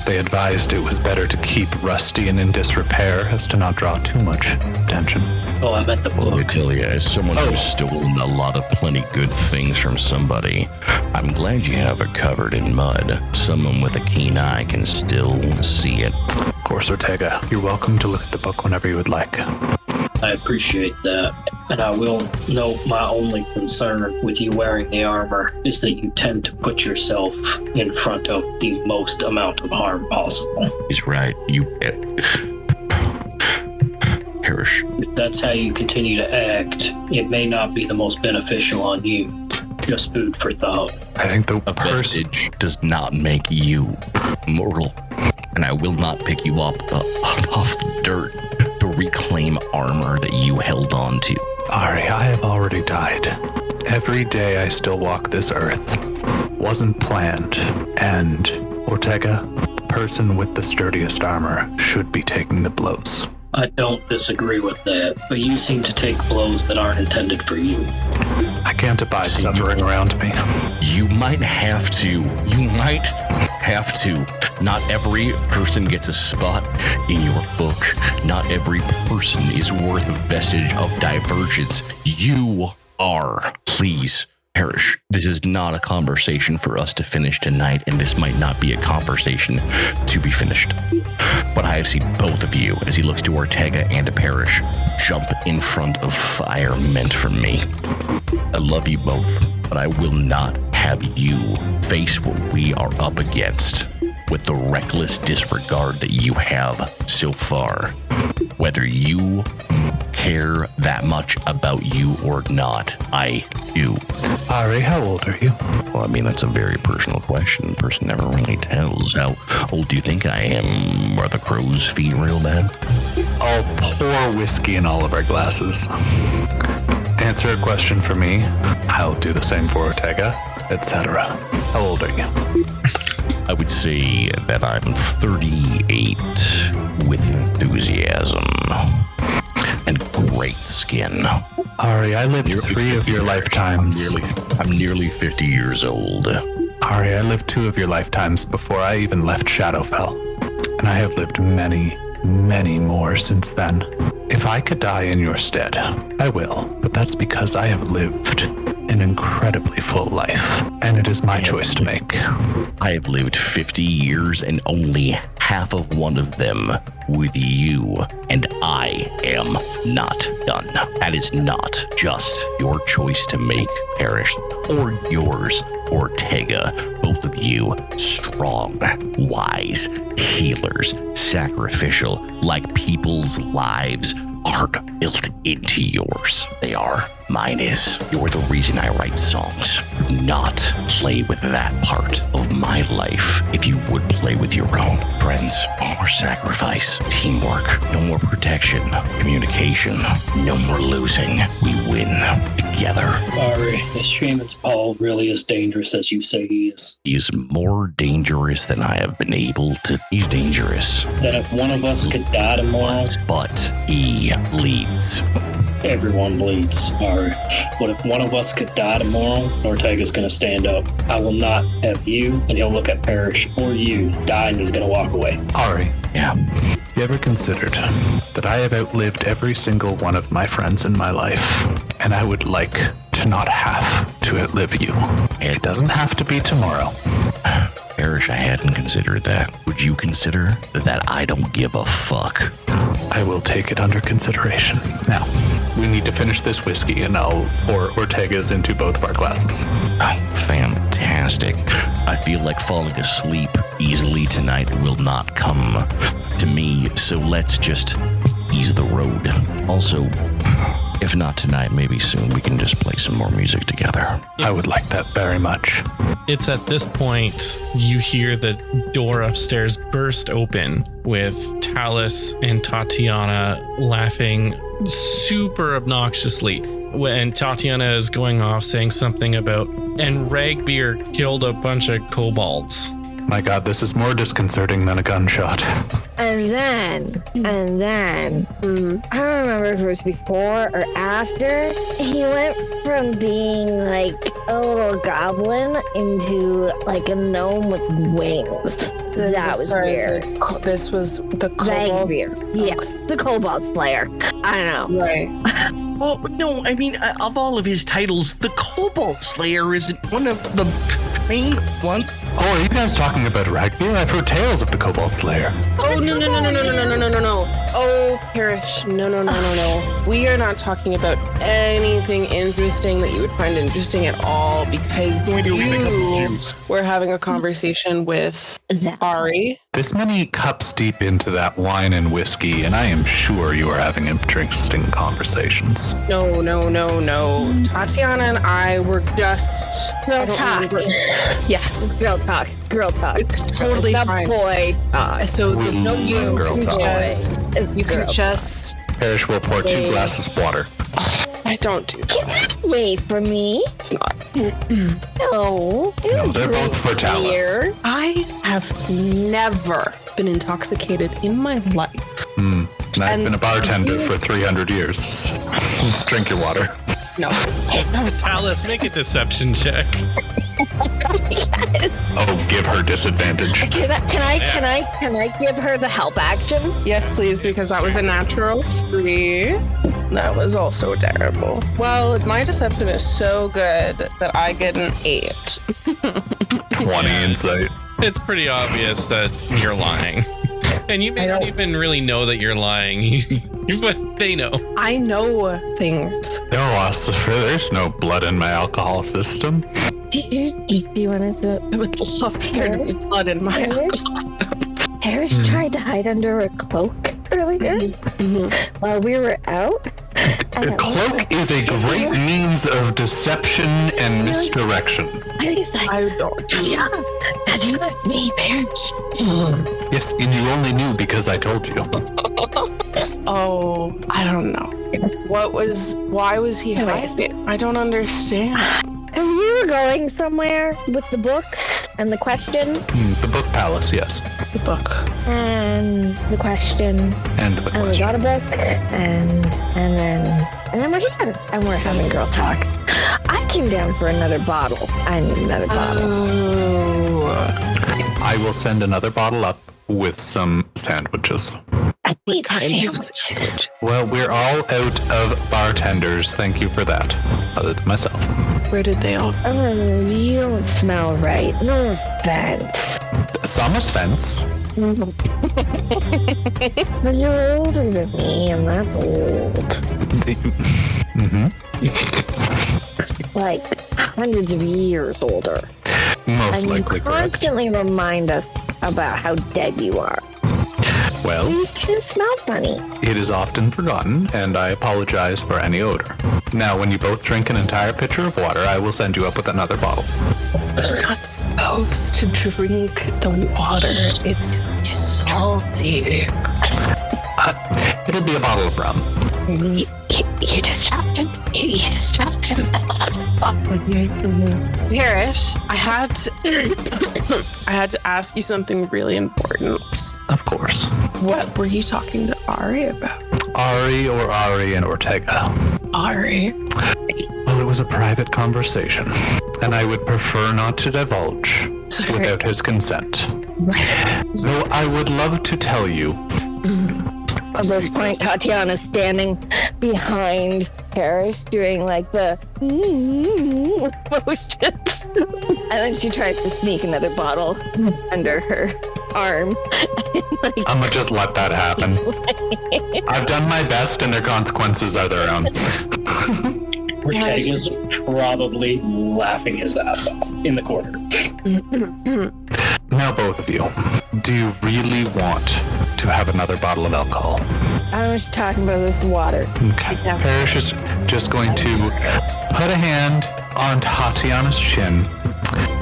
they advised it was better to keep rusty and in disrepair as to not draw too much attention. Oh, I meant the Well, let me book. tell you, as someone who's stolen a lot of plenty good things from somebody, I'm glad you have it covered in mud. Someone with a keen eye can still see it. Of course, Ortega, you're welcome to look at the book whenever you would like. I appreciate that. And I will note my only concern with you wearing the armor is that you tend to put yourself in front of the most amount of harm possible. He's right. Parrish. If that's how you continue to act, it may not be the most beneficial on you. Just food for thought. I think the A vestige does not make you mortal, and I will not pick you up off the dirt to reclaim armor that you held on to. Ahree, I have already died. Every day I still walk this earth. Wasn't planned. And Ortega, the person with the sturdiest armor, should be taking the blows. I don't disagree with that, but you seem to take blows that aren't intended for you. I can't abide suffering around me. You might have to. Not every person gets a spot in your book. Not every person is worth a vestige of divergence. You are. Please, Parrish, this is not a conversation for us to finish tonight, and this might not be a conversation to be finished. But I have seen both of you, as he looks to Ortega and to Parrish, jump in front of fire meant for me. I love you both, but I will not have you face what we are up against with the reckless disregard that you have so far. Whether you care that much about you or not, I do. Ahree, how old are you? Well, I mean, that's a very personal question. A person never really tells. How old do you think I am? Are the crow's feet real bad? I'll pour whiskey in all of our glasses. Answer a question for me. I'll do the same for Ortega, etc. How old are you? I would say that I'm 38 with enthusiasm and great skin. Ahree, I lived 3 of your lifetimes. I'm nearly 50 years old. Ahree, I lived 2 of your lifetimes before I even left Shadowfell. And I have lived many, many more since then. If I could die in your stead, I will. But that's because I have lived an incredibly full life. And it is my choice to make. I have lived 50 years and only half of one of them with you, and I am not done. That is not just your choice to make, Parrish, or yours, Ortega. Both of you, strong, wise, healers, sacrificial, like people's lives aren't built into yours. They are. Mine is. You're the reason I write songs. Do not play with that part of my life. If you would play with your own. Friends, no more sacrifice. Teamwork. No more protection. Communication. No more losing. We win together. Ahree, is Shaman's Paul really as dangerous as you say he is? He is more dangerous than I have been able to. He's dangerous. That if one of us could die tomorrow, But he leads. everyone bleeds. Ahree. What if one of us could die tomorrow? Ortega's gonna stand up. I will not have you, and he'll look at Parrish or you, die, and he's gonna walk away. Ahree, Yeah. you ever considered that I have outlived every single one of my friends in my life, and I would like to not have to outlive you? It doesn't have to be tomorrow. Parrish, I hadn't considered that. Would you consider that I don't give a fuck? I will take it under consideration. Now, we need to finish this whiskey, and I'll pour Ortega's into both of our glasses. Oh, fantastic. I feel like falling asleep easily tonight will not come to me, so let's just ease the road. Also, if not tonight, maybe soon we can just play some more music together. I would like that very much. It's at this point you hear the door upstairs burst open with Talus and Tatiana laughing super obnoxiously. When Tatiana is going off saying something about, and Ragbeer killed a bunch of kobolds. My God, this is more disconcerting than a gunshot. And then, I don't remember if it was before or after, he went from being like a little goblin into like a gnome with wings. That was weird. This was the Like kobold. weird. Yeah, the Kobold Slayer. I don't know. Right. Oh, no, I mean, of all of his titles, the Cobalt Slayer isn't one of the main ones. Oh, are you guys talking about Ragbeer? I've heard tales of the Cobalt Slayer. Oh, no. Oh, Parrish. No. We are not talking about anything interesting that you would find interesting at all because you were having a conversation with Ahree. This many cups deep into that wine and whiskey, and I am sure you are having interesting conversations. No. Tatiana and I were just... Girl talk. Yes. Girl talk. It's totally It's fine. boy talk. So you girl can talk. just... Parrish will pour 2 glasses of water. I don't do that. Wait for me. It's not. No. No, they're both for Talus. Here. I have never been intoxicated in my life. And I've And been a bartender for 300 years. Drink your water. No. Talus, make a deception check. Oh, give her disadvantage. Can I give her the help action? Yes, please, because that was a natural 3. That was also terrible. Well, my deception is so good that I get an 8. 20 insight. It's pretty obvious that you're lying. And you may not even really know that you're lying, but they know. I know things. There's no blood in my alcohol system. Do you want to? I would love there to be blood in my alcohol. Harris tried to hide under a cloak earlier while we were out. A cloak is a great means of deception and misdirection. And he's like, I don't do yeah, that's me, Parrish. Yes, and you only knew because I told you. Oh, I don't know. Why was he hiding? I don't understand. Because we were going somewhere with the books and the question. The book palace, yes. The book. And the question. And the And we question. got a book. And then And then we're here, and we're having girl talk. I came down for another bottle. I need another bottle. I will send another bottle up with some sandwiches. I need kind of sandwiches. Well, we're all out of bartenders. Thank you for that. Other than myself. Where did they all? Oh, you don't smell right. No offense. Some offense. But you're older than me, and that's old. Mm-hmm. Like hundreds of years older. Most And likely you correct. constantly remind us about how dead you are. So Well, you can smell funny. it is often forgotten, and I apologize for any odor. Now, when you both drink an entire pitcher of water, I will send you up with another bottle. You're not supposed to drink the water. It's salty. It'll be a bottle of rum. You just dropped him. You just dropped him. Parrish, I had to ask you something really important. Of course. What were you talking to Ahree about? Ahree and Ortega. Ahree? Well, it was a private conversation, and I would prefer not to divulge without his consent. Though I would love to tell you. At this point, Tatiana's standing behind Parrish, doing like the motions. And then she tries to sneak another bottle under her arm. I'm gonna just let that happen. I've done my best, and their consequences are their own. Ortega's probably laughing his ass off in the corner. Now, both of you, do you really want to have another bottle of alcohol? I was talking about this water. Okay. Parrish is just going to put a hand on Tatiana's chin.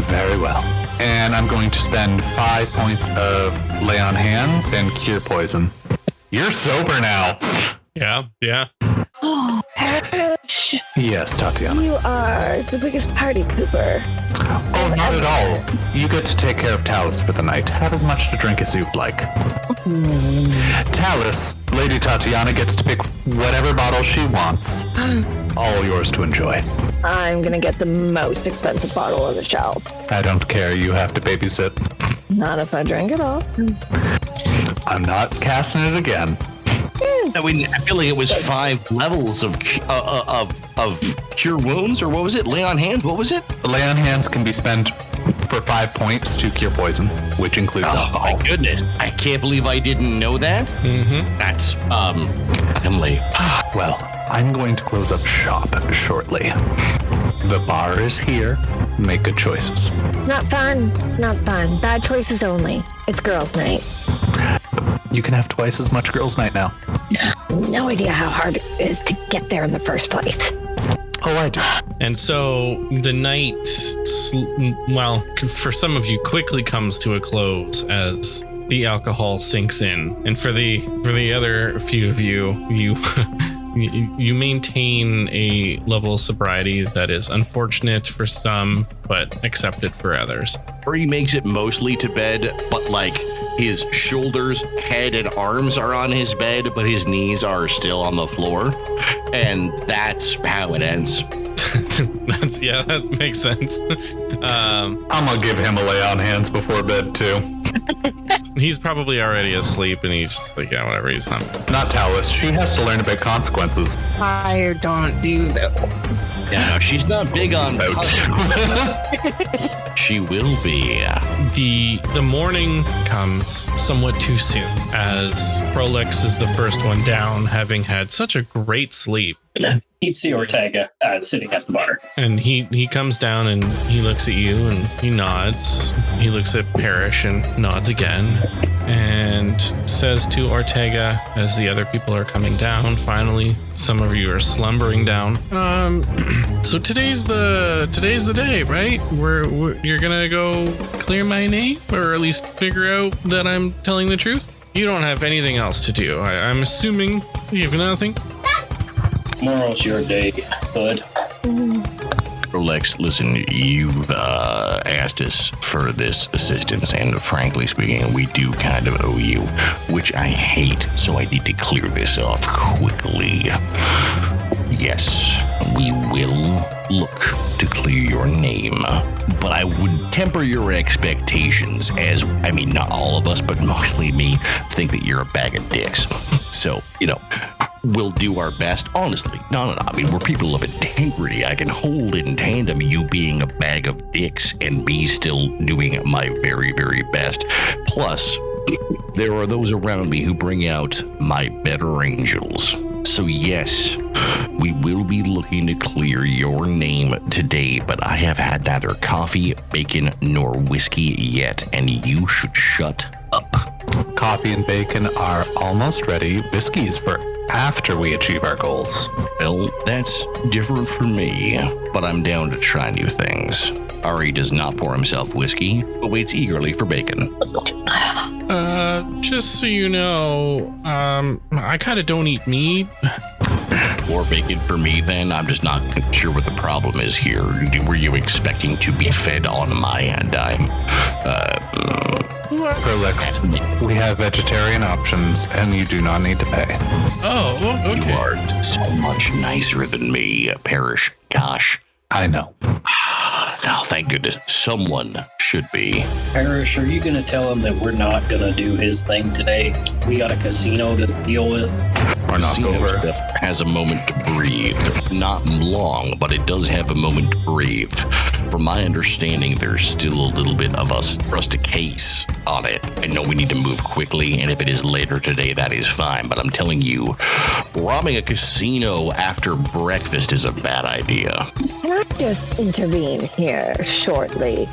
Very well. And I'm going to spend 5 points of lay on hands and cure poison. You're sober now. Yeah. Oh, Parrish, Yes, Tatiana. you are the biggest party pooper. Oh, not at all. You get to take care of Talus for the night. Have as much to drink as you'd like. Talus, Lady Tatiana gets to pick whatever bottle she wants. All yours to enjoy. I'm gonna get the most expensive bottle on the shelf. I don't care. You have to babysit. Not if I drink it all. I'm not casting it again. I mean, I feel like it was 5 levels of cure wounds, or what was it? Lay on hands. What was it? Lay on hands can be spent for 5 points to cure poison, which includes Oh alcohol. my goodness! I can't believe I didn't know that. Mm-hmm. That's Emily. Well, I'm going to close up shop shortly. The bar is here. Make good choices. It's not fun. Not fun. Bad choices only. It's girls' night. You can have twice as much girls' night now. No idea how hard it is to get there in the first place. Oh, I do. And so the night, for some of you, quickly comes to a close as the alcohol sinks in, and for the other few of you, you maintain a level of sobriety that is unfortunate for some, but accepted for others. Ahree makes it mostly to bed, but like his shoulders, head, and arms are on his bed, but his knees are still on the floor, and that's how it ends. That makes sense. I'm gonna give him a lay on hands before bed too. He's probably already asleep, and he's just like, yeah, whatever. He's not. Not Talus. She has to learn about consequences. I don't do those. Yeah, no, she's not big on She will be. The morning comes somewhat too soon, as Prolex is the first one down, having had such a great sleep. He'd see Ortega sitting at the bar. And he comes down and he looks at you and he nods. He looks at Parrish and nods again, and says to Ortega, as the other people are coming down, finally, some of you are slumbering down. So today's the day, right? You're gonna go clear my name, or at least figure out that I'm telling the truth? You don't have anything else to do. I'm assuming you have nothing. Tomorrow's your day, bud. Lex, listen, you've asked us for this assistance, and frankly speaking, we do kind of owe you, which I hate, so I need to clear this off quickly. yes, we will look to clear your name. But I would temper your expectations as, I mean, not all of us, but mostly me, think that you're a bag of dicks. So, we'll do our best. Honestly, no. I mean, we're people of integrity. I can hold in tandem you being a bag of dicks and me still doing my very, very best. Plus, there are those around me who bring out my better angels. So yes, we will be looking to clear your name today, but I have had neither coffee, bacon, nor whiskey yet, and you should shut up. Coffee and bacon are almost ready. Whiskey's for after we achieve our goals. Well, that's different for me, but I'm down to try new things. Ahree does not pour himself whiskey, but waits eagerly for bacon. Just so you know, I kind of don't eat meat. Or bacon for me, then? I'm just not sure what the problem is here. Were you expecting to be fed on my dime? Perlex, we have vegetarian options, and you do not need to pay. Oh, okay. You are so much nicer than me, Parrish. Gosh. I know. Oh, thank goodness. Someone should be. Parrish, are you going to tell him that we're not going to do his thing today? We got a casino to deal with. Or not Casino over. stuff has a moment to breathe. Not long, but it does have a moment to breathe. From my understanding, there's still a little bit of for us to case on it. I know we need to move quickly, and if it is later today, that is fine. But I'm telling you, robbing a casino after breakfast is a bad idea. Can I just intervene here shortly?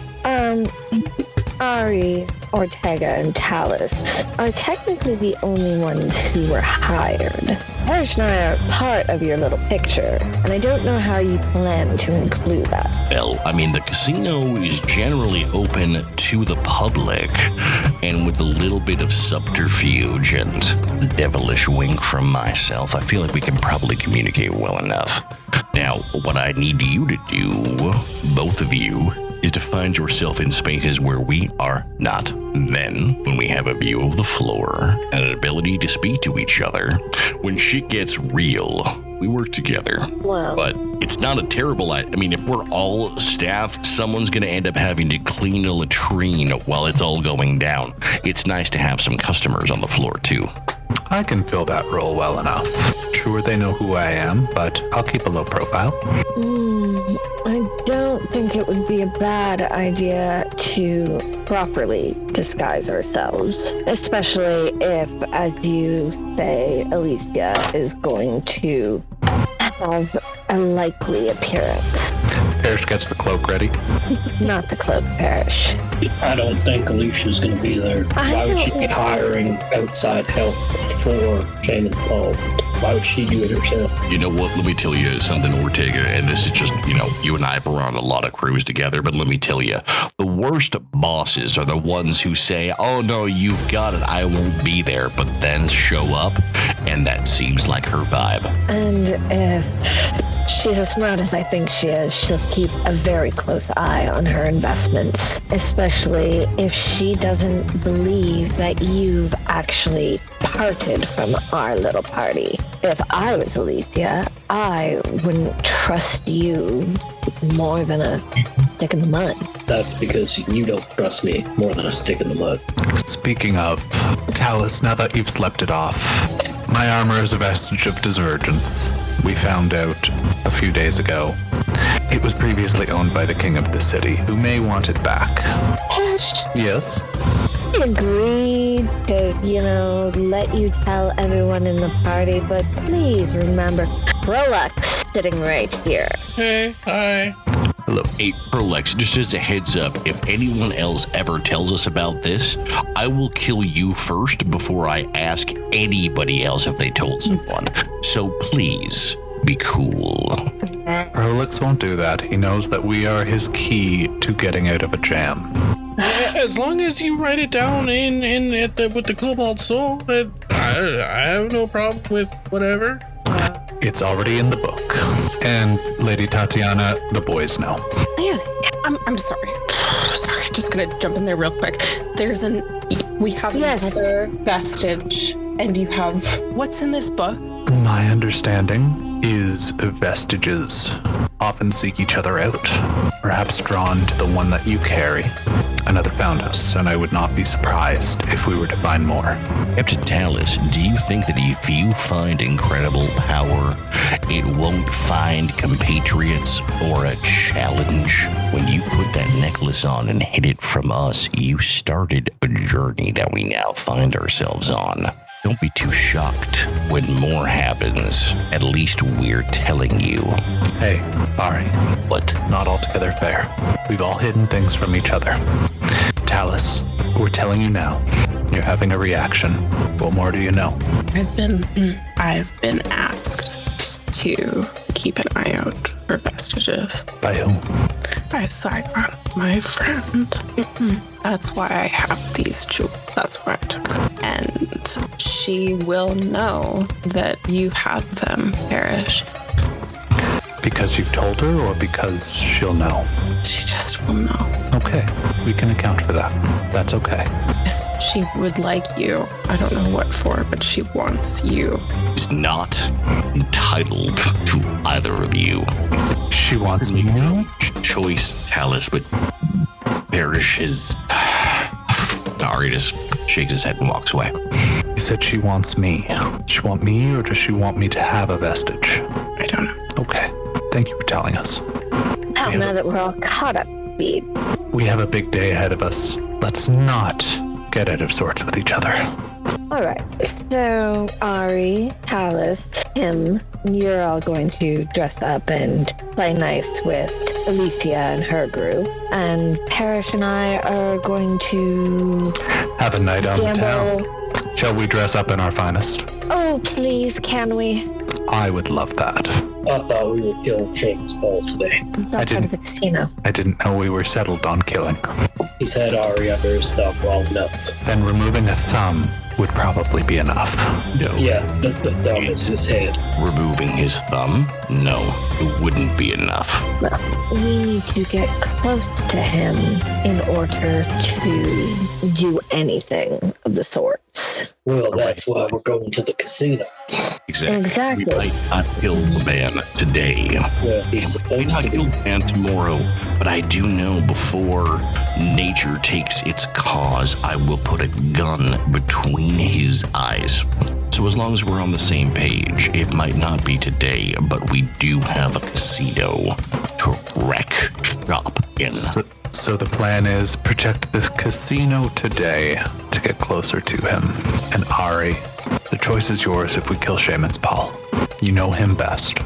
Ahree, Ortega, and Talus are technically the only ones who were hired. Parrish and I are part of your little picture, and I don't know how you plan to include that. Well, I mean, the casino is generally open to the public, and with a little bit of subterfuge and devilish wink from myself, I feel like we can probably communicate well enough. Now, what I need you to do, both of you, is to find yourself in spaces where we are not. Then, when we have a view of the floor and an ability to speak to each other, when shit gets real, we work together. Well, But it's not a terrible idea. I mean, if we're all staff, someone's going to end up having to clean a latrine while it's all going down. It's nice to have some customers on the floor, too. I can fill that role well enough. Sure, they know who I am, but I'll keep a low profile. I don't think it would be a bad idea to properly disguise ourselves, especially if, as you say, Alicia is going to have a likely appearance. Parrish gets the cloak ready. Not the cloak, Parrish. I don't think Alicia's going to be there. Why would she be hiring outside help for Shaman's Paul? Why would she do it herself? You know what? Let me tell you something, Ortega, and this is just, you and I have run a lot of crews together, but let me tell you, the worst bosses are the ones who say, oh no, you've got it, I won't be there, but then show up, and that seems like her vibe. And if she's as smart as I think she is, she'll keep a very close eye on her investments, especially if she doesn't believe that you've actually parted from our little party. If I was Alicia, I wouldn't trust you more than a stick in the mud. That's because you don't trust me more than a stick in the mud. Speaking of, Talus, now that you've slept it off, my armor is a vestige of desergence. We found out a few days ago. It was previously owned by the king of the city, who may want it back. Yes? I agreed to, let you tell everyone in the party, but please remember, Rolex sitting right here. Hey, hi. Hello. Hey, Perlex, just as a heads up, if anyone else ever tells us about this, I will kill you first before I ask anybody else if they told someone. So please, be cool. Rolex won't do that. He knows that we are his key to getting out of a jam. As long as you write it down with the Cobalt Soul, I have no problem with whatever. It's already in the book. And Lady Tatiana, the boys know. I'm sorry. Sorry, just gonna jump in there real quick. We have another vestige, and you have, what's in this book? My understanding is vestiges often seek each other out, perhaps drawn to the one that you carry. Another found us, and I would not be surprised if we were to find more. Captain Talus, do you think that if you find incredible power, it won't find compatriots or a challenge? When you put that necklace on and hid it from us, you started a journey that we now find ourselves on. Don't be too shocked when more happens. At least we're telling you. Hey, Ahree. What? Not altogether fair. We've all hidden things from each other. Talus, we're telling you now. You're having a reaction. What more do you know? I've been asked to keep an eye out for vestiges. By whom? By Saigon, my friend. That's why I have these jewels. That's why I took them. And she will know that you have them, Parrish. Because you've told her, or because she'll know? She just will know. Okay, we can account for that. That's okay. She would like you. I don't know what for, but she wants you. Is not entitled to either of you. She wants me now? Choice, Talus, but Parrish is... Ahree just shakes his head and walks away. You said she wants me. Does she want me, or does she want me to have a vestige? I don't know. Okay, thank you for telling us. Well, now that we're all caught up, Beeb. We have a big day ahead of us. Let's not get out of sorts with each other. All right. So, Ahree, Talus, Tim, you're all going to dress up and play nice with Alicia and her group. And Parrish and I are going to Have a night out of gamble. town. Shall we dress up in our finest? Oh, please, can we? I would love that. I thought we were killing Shane's ball today. It's not part of the casino. I didn't know we were settled on killing. He's had Ahree under his thumb long enough. Then removing a thumb would probably be enough. No. Yeah, the thumb is his head. Removing his thumb? No, it wouldn't be enough. We need to get close to him in order to do anything of the sorts. Well, that's why we're going to the casino. Exactly. We might not kill the man today. Well, he's We supposed might to kill be. the man tomorrow, but I do know before nature takes its cause, I will put a gun between his eyes. So as long as we're on the same page, it might not be today, but we do have a casino to wreck shop in. So the plan is protect the casino today to get closer to him. And Ahree, the choice is yours if we kill Shaman's Paul. You know him best.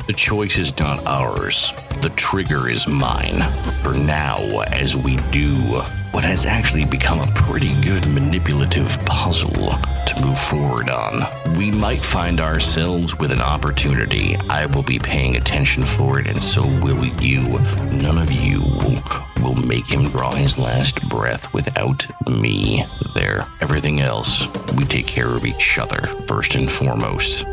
The choice is not ours. The trigger is mine. For now, as we do what has actually become a pretty good manipulative puzzle to move forward on, we might find ourselves with an opportunity. I will be paying attention for it, and so will you. None of you will make him draw his last breath without me there. Everything else, we take care of each other first and foremost.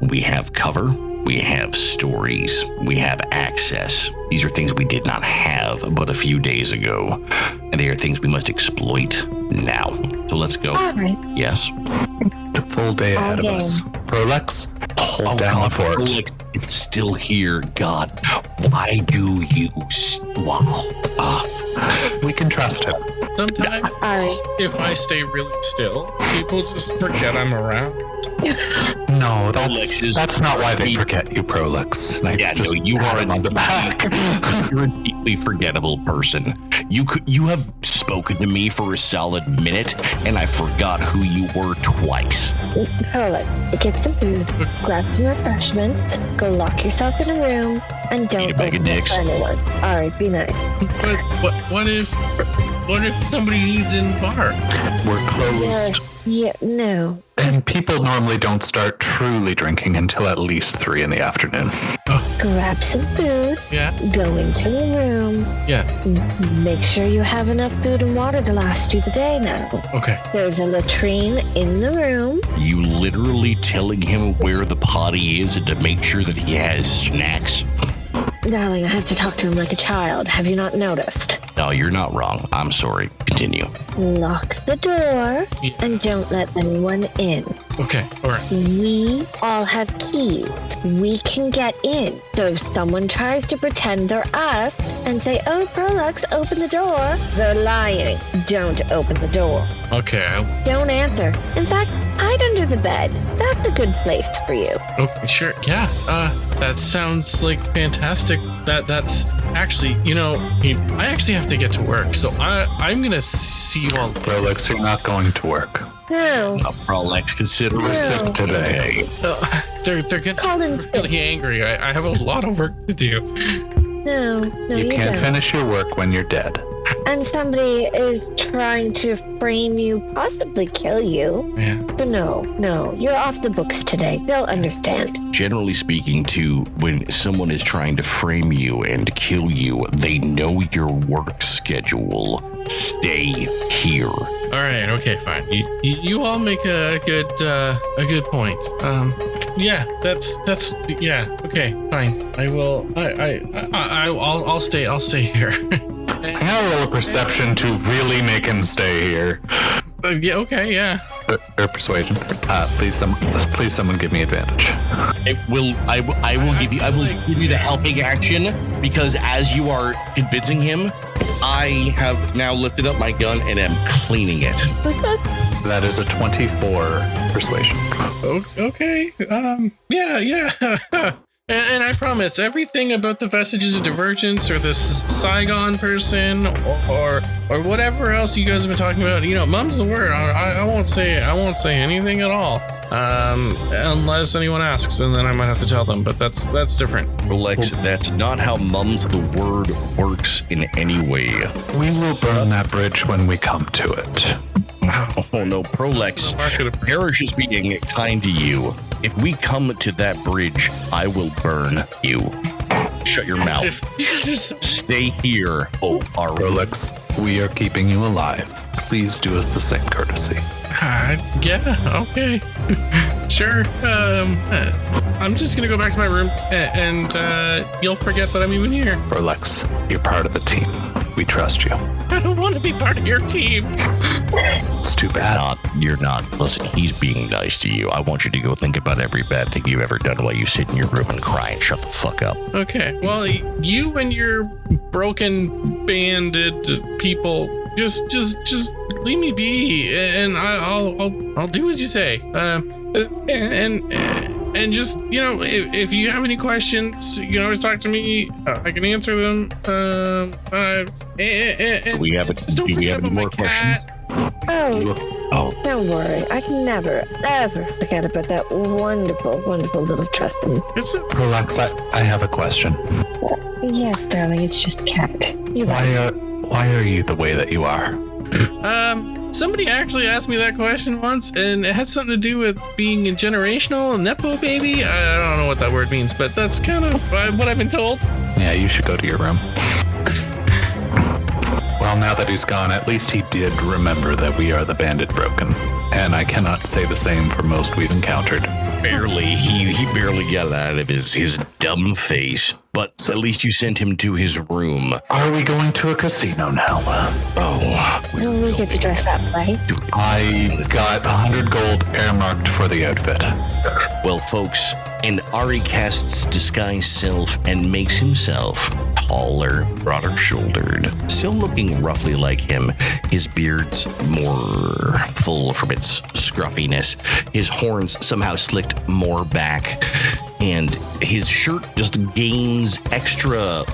We have cover. We have stories. We have access. These are things we did not have but a few days ago. And they are things we must exploit now. So let's go. All right. Yes? The full day ahead of us. Prolex, hold down the fort. Felix, it's still here. God, why do you... Wow. We can trust him. Sometimes, All right. if I stay really still, people just forget I'm around. No, Prolix that's not why they forget you, Prolix. And I Yeah, just no, you pat are him on the back. You're a deeply forgettable person. You have spoken to me for a solid minute, and I forgot who you were twice. Prolix, get some food, grab some refreshments, go lock yourself in a room, and don't Eat a bag of open it dicks. for anyone. All right, be nice. But what if somebody needs in the bar? We're closed. Yeah, no. And people normally don't start truly drinking until at least 3 in the afternoon. Grab some food, Yeah, go into the room, yeah. make sure you have enough food and water to last you the day now. Okay. There's a latrine in the room. You literally telling him where the potty is and to make sure that he has snacks? Darling, I have to talk to him like a child. Have you not noticed? No, you're not wrong. I'm sorry. Continue. Lock the door and don't let anyone in. Okay, all right. We all have keys. We can get in. So if someone tries to pretend they're us and say, oh, Prolux, open the door, they're lying. Don't open the door. Okay, Don't answer. In fact, hide under the bed. That's a good place for you. okay, sure. Yeah, that sounds like fantastic. That's actually, I actually have to get to work, so I'm gonna see you all. Rolex, you're not going to work. No. Prolix, consider No. sick today. They're gonna Call in be really angry. I have a lot of work to do. No, You you can't don't. finish your work when you're dead. And somebody is trying to frame you, possibly kill you. Yeah. So no, you're off the books today. They'll understand. Generally speaking, too, when someone is trying to frame you and kill you, they know your work schedule. Stay here. All right. Okay. Fine. You all make a good point. Yeah. That's yeah. Okay. Fine. I will. I'll stay. I'll stay here. I'm gonna roll a perception to really make him stay here. Yeah. Okay. Yeah. Or persuasion. Please, someone give me advantage. I will give you the helping action, because as you are convincing him, I have now lifted up my gun and am cleaning it. That is a 24 persuasion. Okay. Yeah. And I promise, everything about the vestiges of divergence or this Saigon person or whatever else you guys have been talking about, mum's the word. I won't say anything at all, unless anyone asks, and then I might have to tell them. But that's different. Rolex, that's not how mum's the word works in any way. We will burn that bridge when we come to it. Oh no, Prolex, Parrish is being kind to you. If we come to that bridge, I will burn you. Shut your mouth. Stay here, Ahree. Rolex, we are keeping you alive. Please do us the same courtesy. Yeah, okay. Sure. I'm just gonna go back to my room and you'll forget that I'm even here. Rolex, you're part of the team. We trust you. I don't want to be part of your team. It's too bad. You're not. Listen, he's being nice to you. I want you to go think about every bad thing you've ever done while you sit in your room and cry and shut the fuck up. Okay, well, you and your broken banded people, just leave me be, and I'll do as you say. And just, if you have any questions, you can always talk to me. I can answer them. Do we have any more questions? Oh, don't worry. I can never, ever forget about that wonderful, wonderful little Tristan. Rolex, I have a question. Yes, darling, it's just cat. You're right. Why are you the way that you are? Somebody actually asked me that question once, and it had something to do with being a generational nepo baby. I don't know what that word means, but that's kind of what I've been told. Yeah, you should go to your room. Well, now that he's gone, at least he did remember that we are the Bandit Broken. And I cannot say the same for most we've encountered. Barely. He barely got it out of his dumb face. But at least you sent him to his room. Are we going to a casino now? We get to dress up, right? I got 100 gold earmarked for the outfit. Well, folks, and Ahree casts disguise self and makes himself taller, broader shouldered, still looking roughly like him. His beard's more full from its scruffiness. His horns somehow slicked more back, and his shirt just gains extra,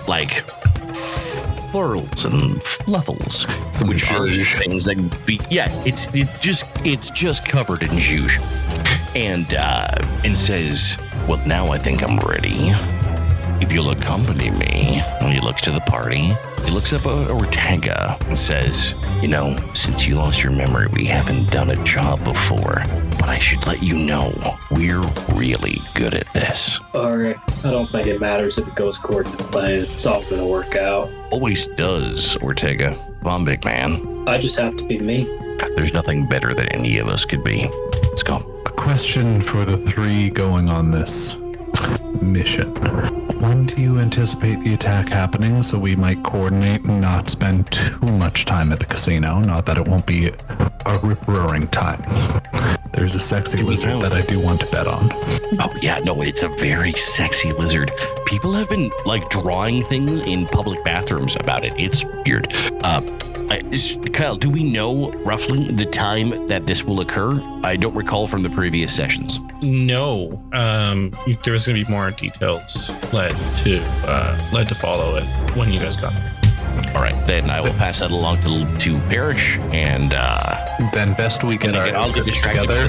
florals and fluffles, which are things that it's just covered in zhuzh, and says, well, now I think I'm ready. If you'll accompany me. And he looks to the party. He looks up at Ortega and says, since you lost your memory, we haven't done a job before, but I should let you know, we're really good at this. Alright, I don't think it matters if it goes according to plan. It's all gonna work out. Always does, Ortega. Come on, big man. I just have to be me. There's nothing better that any of us could be. Let's go. A question for the three going on this mission. When do you anticipate the attack happening so we might coordinate and not spend too much time at the casino? Not that it won't be a rip-roaring time. There's a sexy lizard that I do want to bet on. Oh, yeah, no, it's a very sexy lizard. People have been, like, drawing things in public bathrooms about it. It's weird. Kyle, do we know roughly the time that this will occur? I don't recall from the previous sessions. No, there was going to be more details led to follow it when you guys got there. All right, then I will pass that along to Parrish, and then best we get our I'll get outfits together.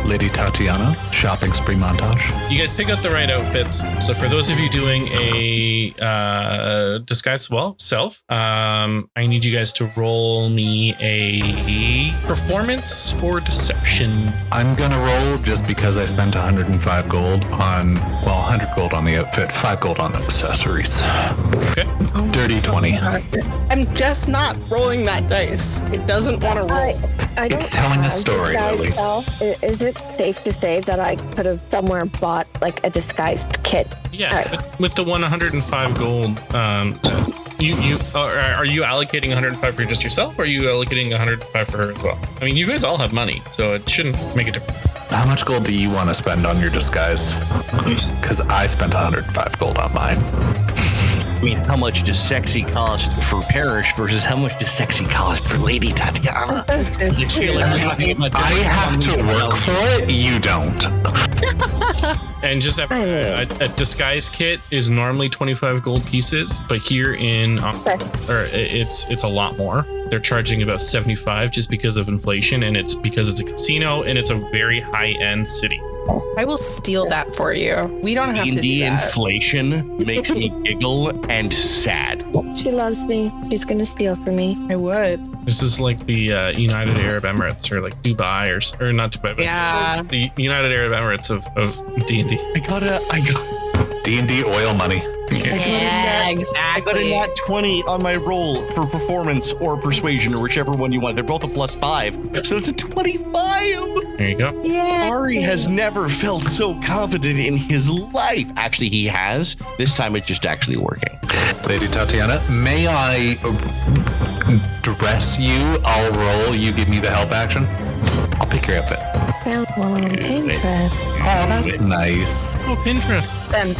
Lady Tatiana, shopping spree montage. You guys pick out the right outfits. So for those of you doing a disguise self, I need you guys to roll me a performance or deception. I'm gonna roll just because I spent 105 gold on 100 gold on the outfit, 5 gold on the accessories. Okay. Dirty 20. I'm just not rolling that dice. It doesn't want to roll. I don't It's telling a have story, disguise Lily. self. Is it safe to say that I could have somewhere bought like a disguised kit? Yeah, All right. with the 105 gold, are you allocating 105 for just yourself, or are you allocating 105 for her as well? I mean, you guys all have money, so it shouldn't make a difference. How much gold do you want to spend on your disguise? Because I spent 105 gold on mine. I mean, how much does sexy cost for Parrish versus how much does sexy cost for Lady Tatiana? I have to work for it. You don't. And just a disguise kit is normally 25 gold pieces, but here in it's a lot more. They're charging about 75 just because of inflation, and it's because it's a casino and it's a very high-end city. I will steal that for you. We don't have to do D&D that. inflation makes me giggle and sad. She loves me. She's gonna steal from me. I would. This is like the United Arab Emirates, or like Dubai, or not Dubai, but Yeah. the United Arab Emirates of D&D. I got D&D oil money. Yeah, I got a exactly. nat 20 on my roll for performance or persuasion, or whichever one you want. They're both a +5, so it's a 25. There you go. Yeah. Ahree has never felt so confident in his life. Actually, he has. This time it's just actually working. Lady Tatiana, may I dress you? I'll roll. You give me the help action. I'll pick your outfit. Found one on Pinterest. Oh, that's nice. Oh, Pinterest. Send.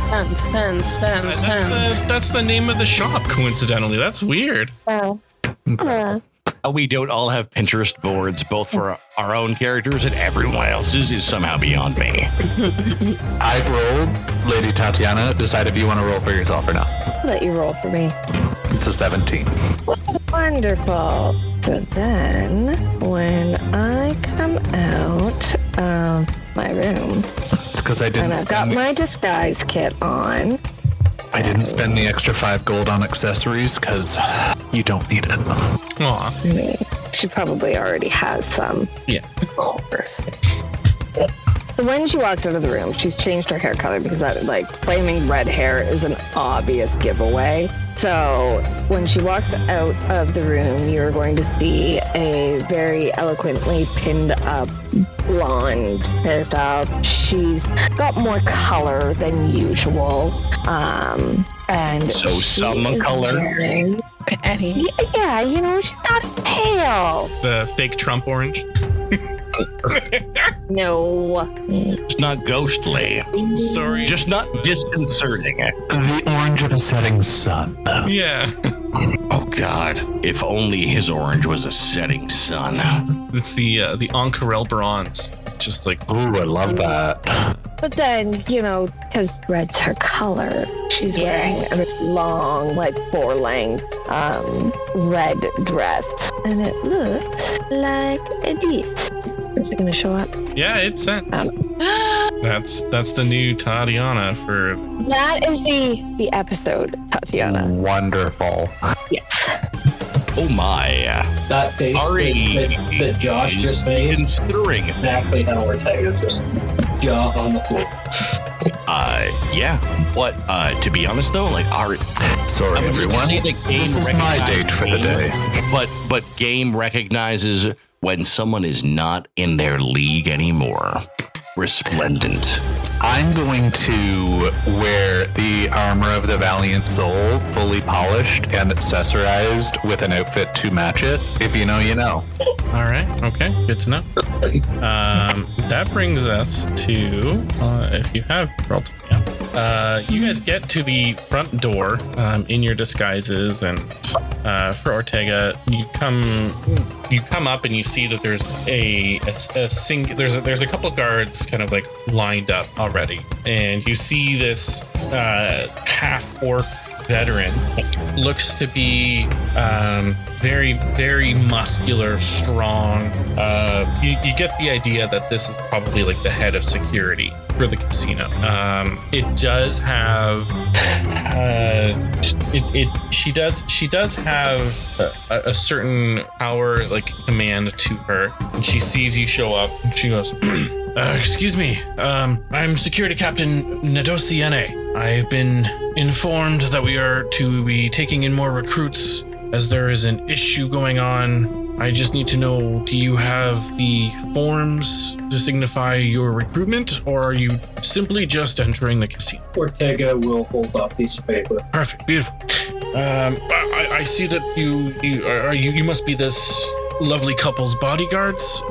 That's the name of the shop, coincidentally. That's weird. We don't all have Pinterest boards, both for our own characters and everyone else's is somehow beyond me. I've rolled. Lady Tatiana, decide if you want to roll for yourself or not. I'll let you roll for me. It's a 17. Wonderful. So then, when I come out of my room, It's because I and didn't I've got spend. my disguise kit on, I didn't spend the extra 5 gold on accessories because you don't need it. Aw. I mean, she probably already has some. Yeah. Of course. So when she walked out of the room, she's changed her hair color because that, like, flaming red hair is an obvious giveaway. So when she walks out of the room, you're going to see a very eloquently pinned up blonde hairstyle. She's got more color than usual. And So she some is color? wearing- Eddie. Yeah, you know, she's not as pale. The fake Trump orange. No. It's not ghostly, Sorry. just not disconcerting. The orange of a setting sun. Yeah. Oh God, if only his orange was a setting sun. It's the Ankarel bronze. Just like, Ooh, I love that. But then, you know, because red's her color, she's wearing a very long, like 4-length red dress. And it looks like this. Is it going to show up? yeah, it's sent. That's the new Tatiana for. That is the episode, Tatiana. Wonderful. Yes. Oh my. That face Ahree that Josh is just made, considering. exactly how Ortega just jaw on the floor. Yeah. But to be honest though, like Ahree, Sorry, I mean, you everyone. say the game This is my date for the day. But game recognizes when someone is not in their league anymore. resplendent. I'm going to wear the armor of the Valiant Soul, fully polished and accessorized with an outfit to match it. If you know, you know. All right. Okay. Good to know. That brings us to, if you have rolled, you guys get to the front door in your disguises, and for Ortega, you come up and you see that there's there's a couple of guards kind of like lined up already, and you see this half orc veteran. Looks to be very, very muscular, strong. You get the idea that this is probably like the head of security for the casino. It does have she does have a certain power, like command to her, and she sees you show up and she goes, excuse me, I'm Security Captain Nedosiene. I've been informed that we are to be taking in more recruits as there is an issue going on. I just need to know, do you have the forms to signify your recruitment, or are you simply just entering the casino? Ortega will hold up a piece of paper. Perfect, beautiful. I see that you must be this lovely couple's bodyguards.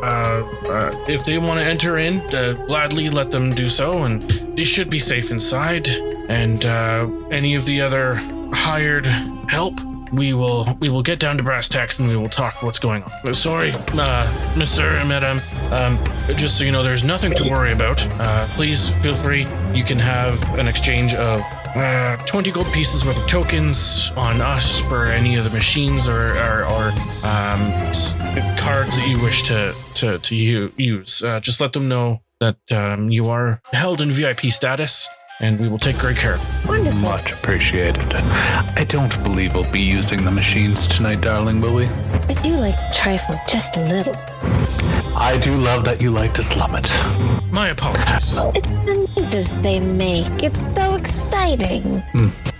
If they want to enter in, gladly let them do so, and they should be safe inside. And any of the other hired help, we will get down to brass tacks and we will talk what's going on. Sorry, Mr. and Madam. Just so you know, there's nothing to worry about. Please feel free. You can have an exchange of 20 gold pieces worth of tokens on us for any of the machines or cards that you wish to use. Just let them know that you are held in VIP status, and we will take great care of it. Wonderful. Much appreciated. I don't believe we'll be using the machines tonight, darling, will we? I do like to trifle just a little. I do love that you like to slum it. My apologies. It's the noises they make. It's so exciting.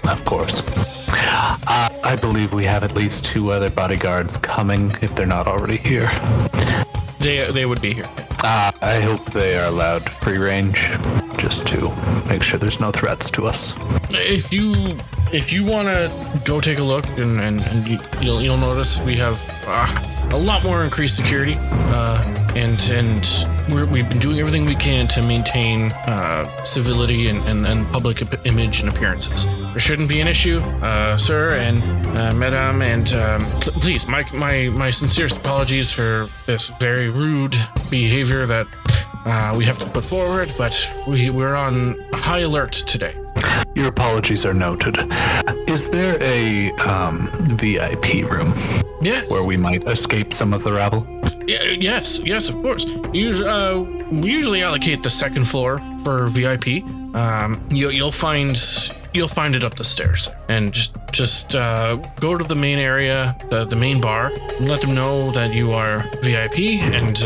Of course. I believe we have at least 2 other bodyguards coming, if they're not already here. They would be here. I hope they are allowed free range, just to make sure there's no threats to us. If you want to go take a look, and you'll notice we have a lot more increased security, and we've been doing everything we can to maintain civility and public image and appearances. There shouldn't be an issue, sir and madam, and please, my sincerest apologies for this very rude behavior that we have to put forward, but we're on high alert today. Your apologies are noted. Is there a VIP room? Yes. Where we might escape some of the rabble? Yes, of course. We usually allocate the second floor for VIP. You'll find it up the stairs, and just go to the main area, the main bar, and let them know that you are VIP, and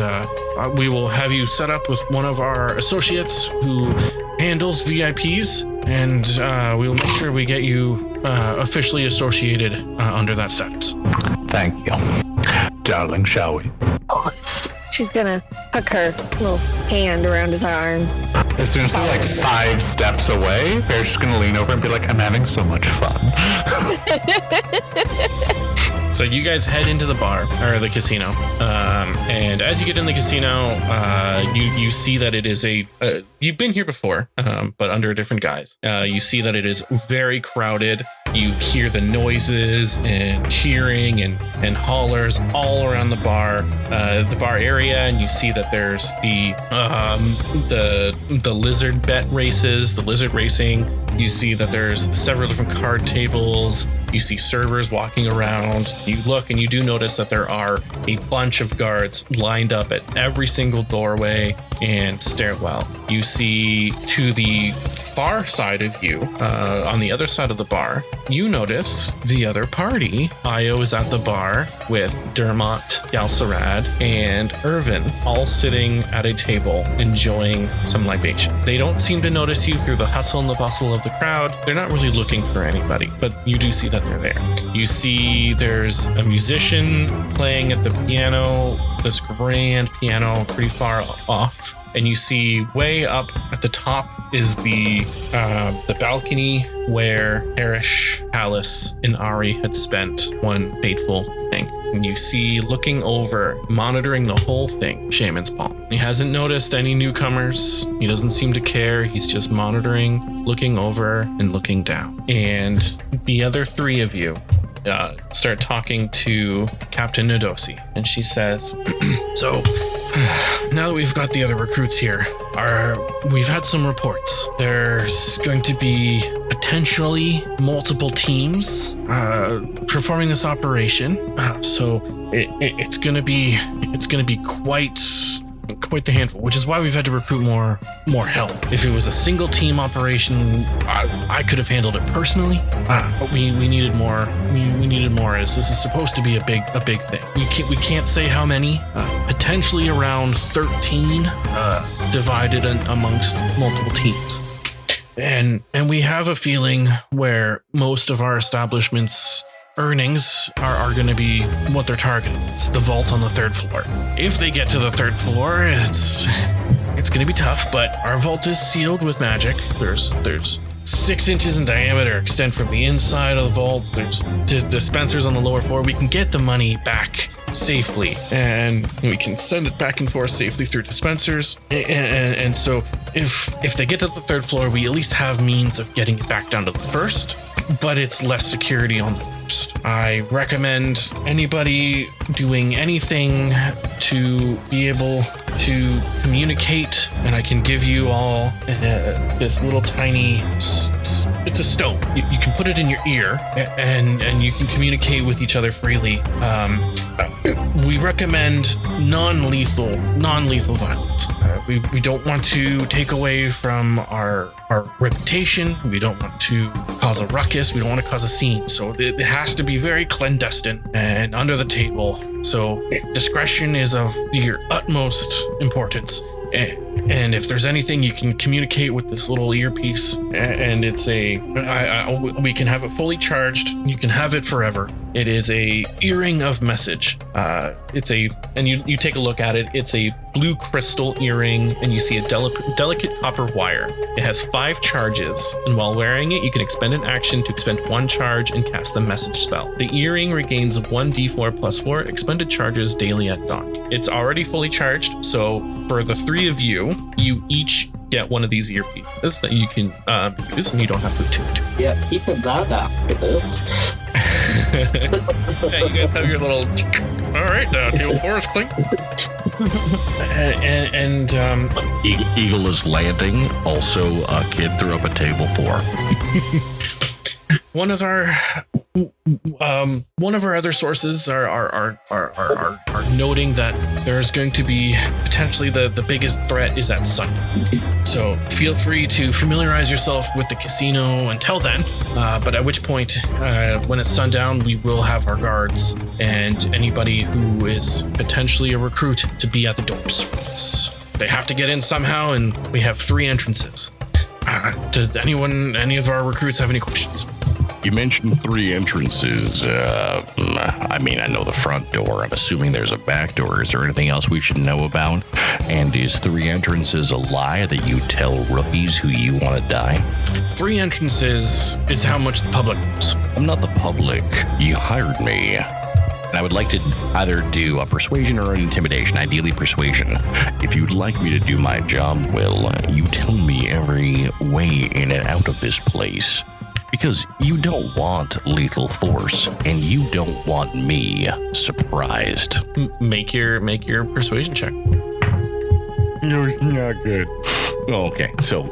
we will have you set up with one of our associates who handles VIPs, and we will make sure we get you officially associated under that status. Thank you. Darling, shall we? She's gonna hook her little hand around his arm. As soon as they're like 5 steps away, they're just gonna lean over and be like, I'm having so much fun. So you guys head into the bar, or the casino, and as you get in the casino, you see that it is you've been here before, but under a different guise. You see that it is very crowded. You hear the noises and cheering and hollers all around the bar area, and you see that there's the lizard bet races, the lizard racing. You see that there's several different card tables. You see servers walking around. You look and you do notice that there are a bunch of guards lined up at every single doorway and stairwell. You see to the far side of you, on the other side of the bar, you notice the other party. Io is at the bar with Dermot, Galcerad, and Irvin, all sitting at a table enjoying some libation. They don't seem to notice you through the hustle and the bustle of the crowd. They're not really looking for anybody, but you do see that they're there. You see there's a musician playing at the piano, this grand piano pretty far off. and you see way up at the top is the balcony where Parrish, Alice, and Ahree had spent one fateful thing. And you see, looking over, monitoring the whole thing, Shaman's Palm. He hasn't noticed any newcomers. He doesn't seem to care. He's just monitoring, looking over, and looking down. And the other three of you start talking to Captain Nodosi, and she says, so now that we've got the other recruits here, we've had some reports. There's going to be potentially multiple teams performing this operation, so it's going to be quite the handful, which is why we've had to recruit more help. If it was a single team operation, I could have handled it personally, but we needed more. We needed more, as this is supposed to be a big thing. We can't say how many. Potentially around 13, divided amongst multiple teams. And we have a feeling where most of our establishments' earnings are going to be what they're targeting. It's the vault on the 3rd floor. If they get to the 3rd floor, it's going to be tough, but our vault is sealed with magic. There's 6 inches in diameter, extend from the inside of the vault. There's dispensers on the lower floor. We can get the money back safely, and we can send it back and forth safely through dispensers. And so if they get to the 3rd floor, we at least have means of getting it back down to the 1st, but it's less security on the 1st. I recommend anybody doing anything to be able to communicate, and I can give you all this little tiny, it's a stone. You can put it in your ear, and you can communicate with each other freely. We recommend non-lethal violence. We don't want to take away from our reputation. We don't want to cause a ruckus. We don't want to cause a scene. So it has to be very clandestine and under the table. So discretion is of your utmost importance. And if there's anything, you can communicate with this little earpiece, and it's we can have it fully charged. You can have it forever. It is a earring of message. You take a look at it. It's a blue crystal earring, and you see a delicate copper wire. It has 5 charges, and while wearing it, you can expend an action to expend 1 charge and cast the message spell. The earring regains 1d4 plus 4 expended charges daily at dawn. It's already fully charged, so for the 3 of you each get one of these earpieces that you can use, and you don't have to attune to. Yeah, keep it that after this. Yeah, you guys have your little. All right, table 4 is clean. and Eagle is landing. Also, a kid threw up a table 4. One of our other sources are noting that there's going to be potentially the biggest threat is at sundown. So feel free to familiarize yourself with the casino until then. But at which point, when it's sundown, we will have our guards and anybody who is potentially a recruit to be at the doors for us. They have to get in somehow, and we have 3 entrances. Does any of our recruits have any questions? You mentioned 3 entrances. I know the front door. I'm assuming there's a back door. Is there anything else we should know about? And is 3 entrances a lie that you tell rookies who you want to die? 3 entrances is how much the public knows. I'm not the public. You hired me. And I would like to either do a persuasion or an intimidation, ideally persuasion. If you'd like me to do my job, well, you tell me every way in and out of this place. Because you don't want lethal force, and you don't want me surprised. Make your persuasion check. No, it's not good. Okay, so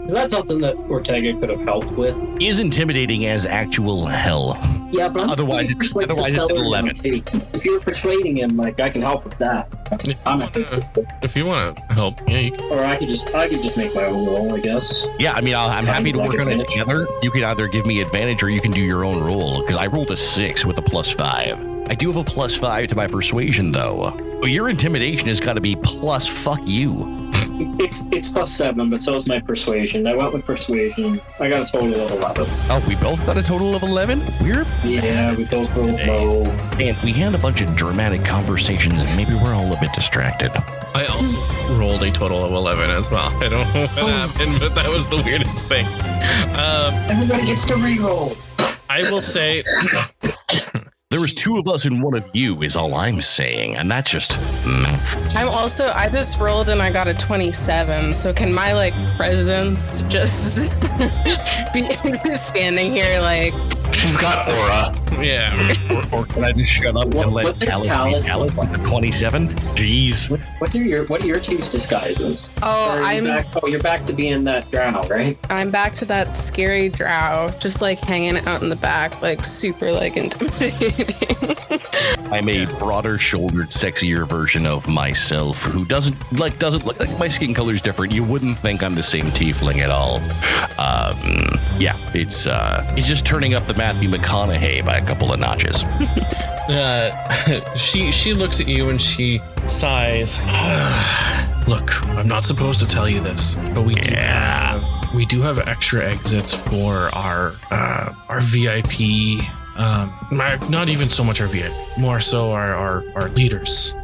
Is that something that Ortega could have helped with? is intimidating as actual hell. Yeah, but Otherwise it's an 11. If you're persuading him, I can help with that. If you want to help, yeah, you can. Or I could just make my own roll, I guess. Yeah, I'm happy to work on it together. You can either give me advantage or you can do your own roll, because I rolled a 6 with a +5. I do have a +5 to my persuasion, though. But your intimidation has got to be plus fuck you. It's +7, but so is my persuasion. I went with persuasion. I got a total of 11. Oh, we both got a total of 11? Yeah, we both rolled low. And we had a bunch of dramatic conversations, and maybe we're all a bit distracted. I also rolled a total of 11 as well. I don't know what happened, but that was the weirdest thing. Everybody gets to reroll. I will say... There was 2 of us and 1 of you is all I'm saying, and that's just math. I just rolled and I got a 27, so can my, like, presence just be standing here, like... She's got aura. Yeah. Or can I just shut up and let what does Alice Talus be Alice on the 27? Jeez. What are your team's disguises? Oh, You're back to being that drow, right? I'm back to that scary drow, just, like, hanging out in the back, like, super, like, intimidating. I'm a broader shouldered, sexier version of myself who doesn't look like my skin color's different. You wouldn't think I'm the same tiefling at all. Yeah, it's he's just turning up the Matthew McConaughey by a couple of notches. She looks at you and she sighs. Look, I'm not supposed to tell you this, but we do have extra exits for our VIP. Not even so much our VIP, more so our leaders.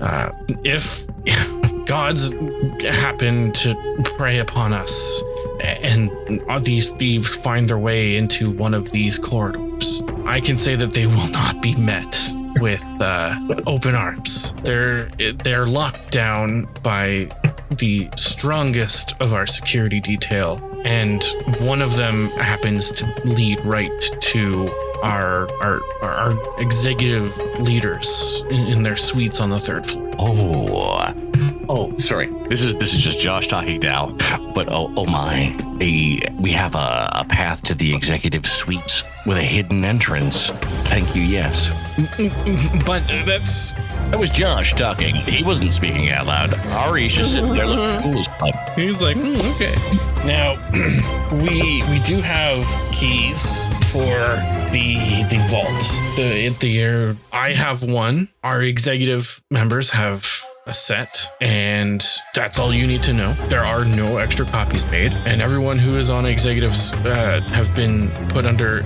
If gods happen to prey upon us and these thieves find their way into one of these corridors, I can say that they will not be met with open arms. They're locked down by the strongest of our security detail, and one of them happens to lead right to our executive leaders in their suites on the 3rd floor. Oh, sorry. This is just Josh talking now. But oh my, we have a path to the executive suites with a hidden entrance. Thank you. Yes. But that was Josh talking. He wasn't speaking out loud. Ahree just sitting there looking cool as fuck. He's like, okay. Now, we do have keys for the vault. I have one. Our executive members have a set, and that's all you need to know. There are no extra copies made, and everyone who is on executives have been put under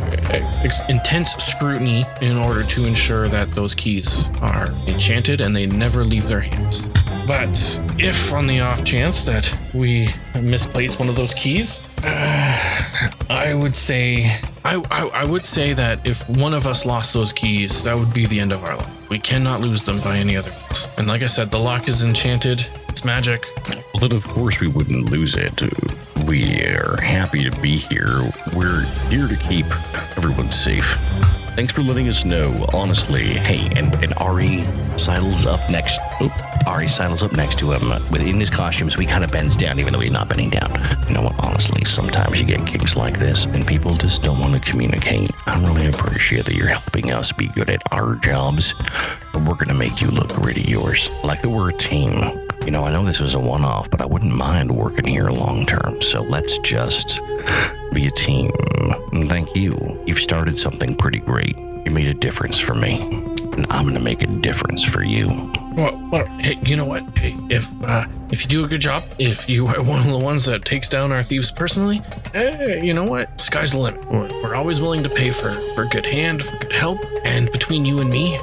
intense scrutiny in order to ensure that those keys are enchanted and they never leave their hands. But if on the off chance that we misplace one of those keys, I would say that if one of us lost those keys, that would be the end of our life. We cannot lose them by any other means. And like I said, the lock is enchanted. It's magic. Well, of course we wouldn't lose it. We're happy to be here. We're here to keep everyone safe. Thanks for letting us know, honestly. Hey, and Ahree sidles up next. Ahree sidles up next to him. Within his costumes, he kind of bends down, even though he's not bending down. You know what? Honestly, sometimes you get gigs like this, and people just don't want to communicate. I really appreciate that you're helping us be good at our jobs, but we're going to make you look great at yours. Like that we're a team. You know, I know this was a one-off, but I wouldn't mind working here long-term, so let's just be a team. And thank you. You've started something pretty great. You made a difference for me, and I'm going to make a difference for you. Well, hey, you know what? Hey, if you do a good job, if you are one of the ones that takes down our thieves personally, you know what? Sky's the limit. We're always willing to pay for good hand, for good help. And between you and me,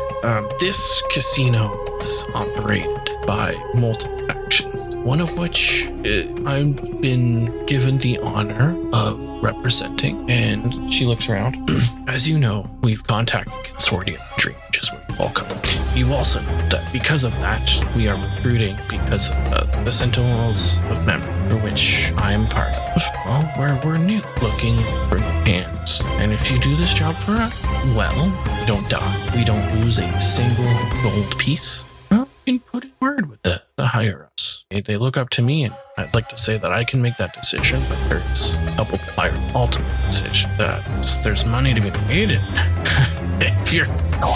this casino is operated by multiple factions, one of which I've been given the honor of representing. And she looks around. As you know, we've contacted Consortium Dream, which is where you all come. You also know that because of that, we are recruiting because of the Sentinels of Memory, for which I am part of. Well, we're new, looking for new hands. And if you do this job for us, well, we don't die. We don't lose a single gold piece. Well, you can put in word with the higher-ups. They look up to me, and I'd like to say that I can make that decision, but there's a couple higher ultimate decision. There's money to be made, and if you're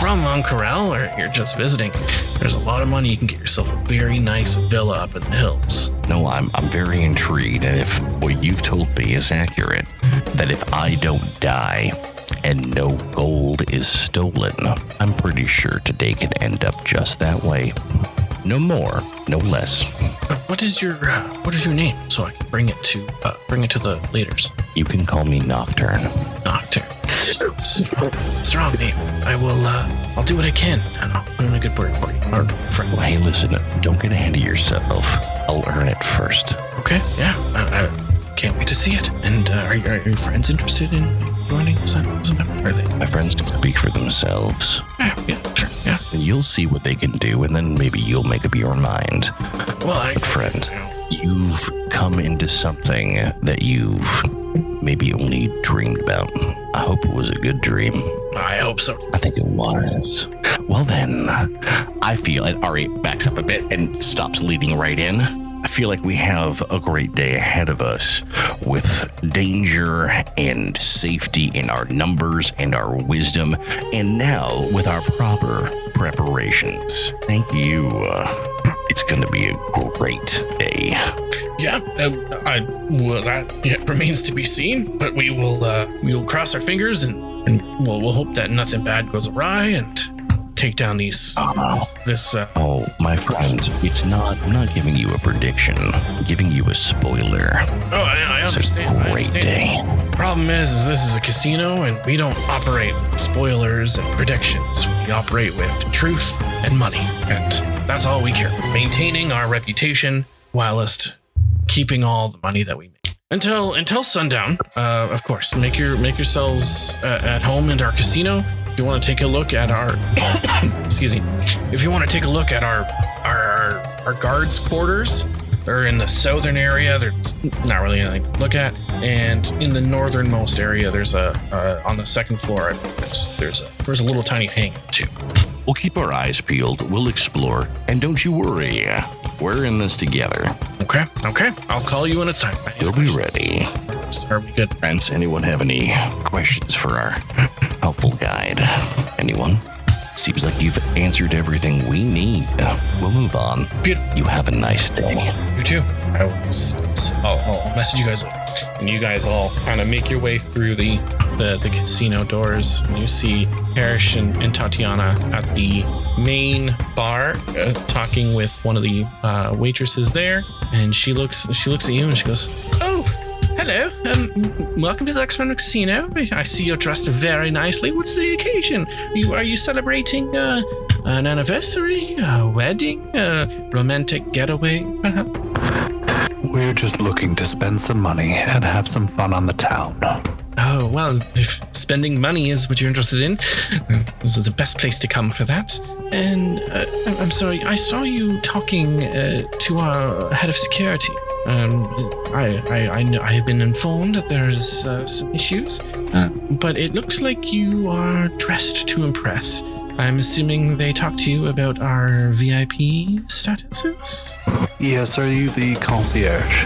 from Moncarel or you're just visiting, there's a lot of money. You can get yourself a very nice villa up in the hills. No, I'm very intrigued, and if what you've told me is accurate, that if I don't die and no gold is stolen, I'm pretty sure today can end up just that way. No more, no less. What is your name, so I can bring it to the leaders? You can call me Nocturne. Nocturne. Strong name. I will, I'll do what I can, and I'll put in a good word for you. Or friend. Well, hey, listen, don't get ahead of yourself. I'll earn it first. Okay, yeah. I can't wait to see it. And are your friends interested in joining? Are they? My friends can speak for themselves. Yeah, sure, yeah. And you'll see what they can do, and then maybe you'll make up your mind. Well, But friend, you've come into something that you've maybe only dreamed about. I hope it was a good dream. I hope so. I think it was. Well then, I feel, and Ahree backs up a bit and stops leading right in. I feel like we have a great day ahead of us with danger and safety in our numbers and our wisdom, and now with our proper preparations. Thank you. It's going to be a great day. Yeah, that remains to be seen, but we will cross our fingers and we'll hope that nothing bad goes awry and take down these. Oh, my friend, I'm not giving you a prediction. I'm giving you a spoiler. Oh, I understand. It's a great day. Problem is this is a casino and we don't operate with spoilers and predictions. We operate with truth and money, and that's all we care. Maintaining our reputation whilst keeping all the money that we make. Until sundown, of course, make yourselves at home in our casino. If you want to take a look at our, excuse me, if you want to take a look at our guards' quarters, or in the southern area, there's not really anything to look at, and in the northernmost area, there's on the second floor, there's a little tiny hangar too. We'll keep our eyes peeled. We'll explore, and don't you worry, we're in this together. Okay. I'll call you when it's time. You'll be ready. Are we good? Friends, anyone have any questions for our helpful guide? Anyone? Seems like you've answered everything we need. We'll move on. Beautiful. You have a nice day. You too. I'll message you guys later. And you guys all kind of make your way through the casino doors, and you see Parrish and Tatiana at the main bar talking with one of the waitresses there, and she looks at you and she goes, "Oh, hello. Welcome to the Luxembourg Casino. I see you're dressed very nicely. What's the occasion? Are you celebrating an anniversary, a wedding, a romantic getaway, perhaps?" We're just looking to spend some money and have some fun on the town. Oh, well, if spending money is what you're interested in, this is the best place to come for that. And I'm sorry, I saw you talking to our head of security. I have been informed that there's some issues, but it looks like you are dressed to impress. I'm assuming they talked to you about our VIP statuses? Yes, are you the concierge?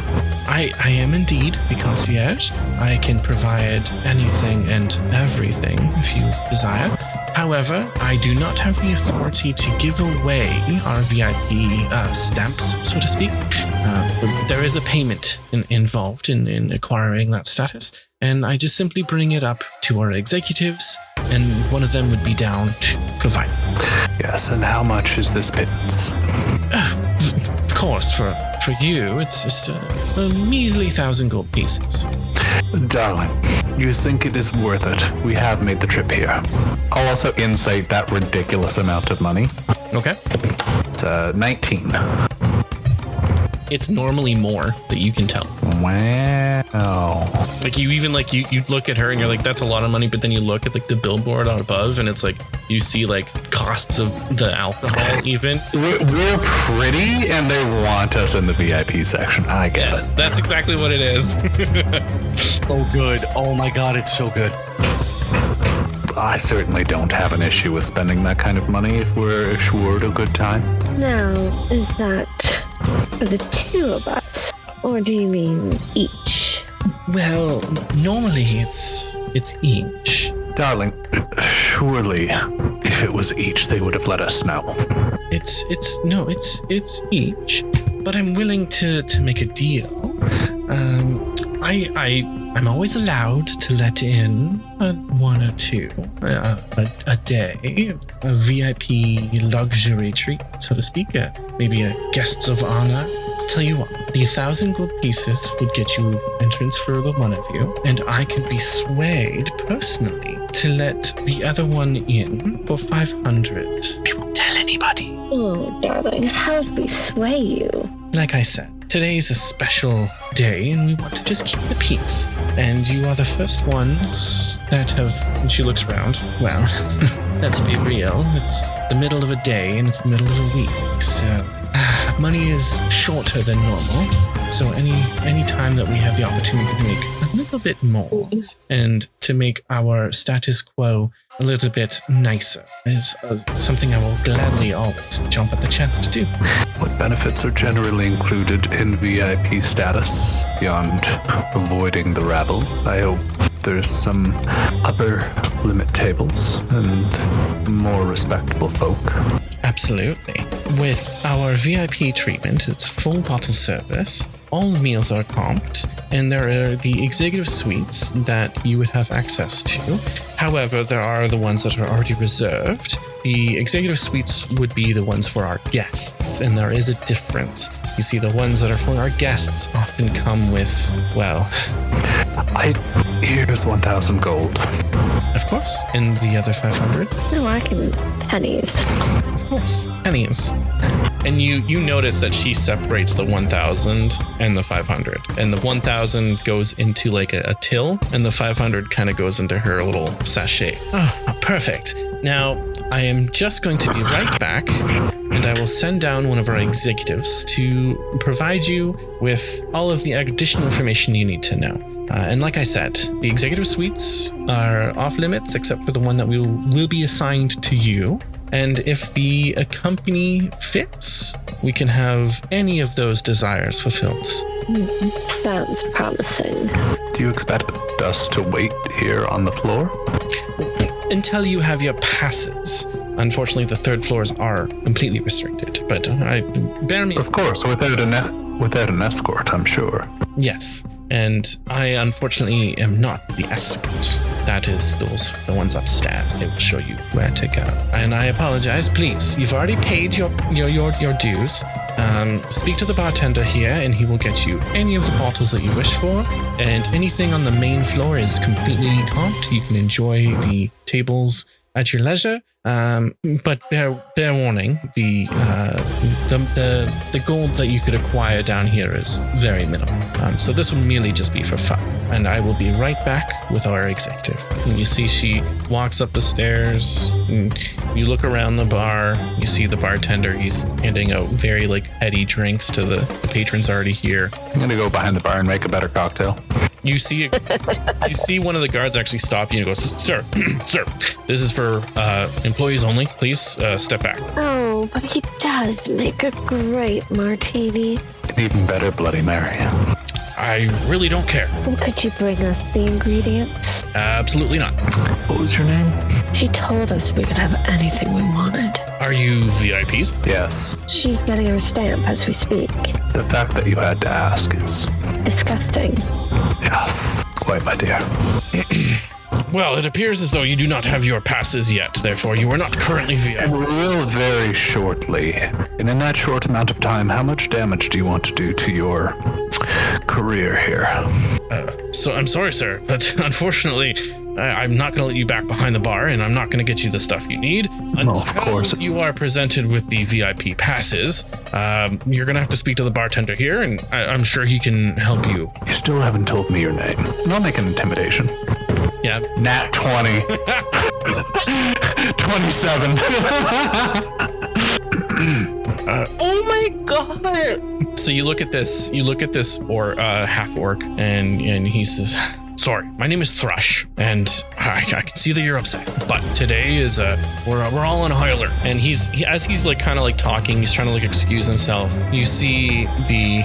I am indeed the concierge. I can provide anything and everything if you desire. However, I do not have the authority to give away our VIP stamps, so to speak. There is a payment involved in acquiring that status, and I just simply bring it up to our executives, and one of them would be down to provide. Yes, and how much is this pittance? Of course, for you, it's just a measly 1,000 gold pieces. Darling, you think it is worth it? We have made the trip here. I'll also insight that ridiculous amount of money. Okay. It's 19. It's normally more that you can tell. Wow. Like you even like you look at her and you're like, that's a lot of money, but then you look at like the billboard on above and it's like you see like costs of the alcohol even. We're pretty and they want us in the VIP section. I get it. That's exactly what it is. So good. Oh my god, it's so good. I certainly don't have an issue with spending that kind of money if we're assured a good time. Now, is that for the two of us, or do you mean each? Well, normally it's each. Darling, surely if it was each, they would have let us know. It's each, but I'm willing to make a deal. I'm always allowed to let in one or two a day, a VIP luxury treat, so to speak. Maybe a guests of honor I'll tell you what, the 1,000 gold pieces would get you entrance for the one of you, and I could be swayed personally to let the other one in for 500. I won't tell anybody. Oh, darling, how'd we sway you? Like I said, today is a special day, and we want to just keep the peace. And you are the first ones that have... And she looks around. Well, let's be real. It's the middle of a day, and it's the middle of a week, so... money is shorter than normal, so any time that we have the opportunity to make a little bit more and to make our status quo a little bit nicer is something I will gladly always jump at the chance to do. What benefits are generally included in VIP status beyond avoiding the rabble? I hope there's some upper limit tables and more respectable folk. Absolutely. With our VIP treatment, it's full bottle service. All meals are comped, and there are the executive suites that you would have access to. However, there are the ones that are already reserved. The executive suites would be the ones for our guests, and there is a difference. You see, the ones that are for our guests often come with, well... Here's 1,000 gold. Of course. And the other 500? No, I can pennies. Of course, pennies. And you notice that she separates the 1,000 and the 500. And the 1,000 goes into like a till, and the 500 kind of goes into her little sachet. Oh, perfect. Now, I am just going to be right back, and I will send down one of our executives to provide you with all of the additional information you need to know. And like I said, the executive suites are off limits except for the one that will be assigned to you. And if the company fits, we can have any of those desires fulfilled. Sounds promising. Do you expect us to wait here on the floor? Until you have your passes. Unfortunately, the third floors are completely restricted, but bear me... Of course, without an escort, I'm sure. Yes, and I unfortunately am not the escort. That is the ones upstairs. They will show you where to go. And I apologize, please. You've already paid your dues. Speak to the bartender here, and he will get you any of the bottles that you wish for. And anything on the main floor is completely comped. You can enjoy the tables at your leisure. But bear warning, the gold that you could acquire down here is very minimal. So this will merely just be for fun. And I will be right back with our executive. And you see she walks up the stairs, and you look around the bar, you see the bartender, he's handing out very heady drinks to the patrons already here. I'm gonna go behind the bar and make a better cocktail. You see one of the guards actually stop you and goes, Sir, this is for employees only. Please step back. Oh, but he does make a great martini. An even better Bloody Mary. I really don't care. Well, could you bring us the ingredients? Absolutely not. What was your name? She told us we could have anything we wanted. Are you VIPs? Yes. She's getting her stamp as we speak. The fact that you had to ask is... disgusting. Yes, quite, my dear. Well, it appears as though you do not have your passes yet, therefore you are not currently VIP. And we will very shortly. And in that short amount of time, how much damage do you want to do to your career here? So I'm sorry, sir, but unfortunately, I'm not going to let you back behind the bar, and I'm not going to get you the stuff you need until of course. You are presented with the VIP passes. You're going to have to speak to the bartender here, and I'm sure he can help you. You still haven't told me your name. And I'll make an intimidation. Yeah. Nat 20. 27. Oh my god! So you look at this or half orc, and he says, "Sorry, my name is Thrush, and I can see that you're upset, but today is we're all on high alert." And as he's kind of talking, he's trying to excuse himself. You see the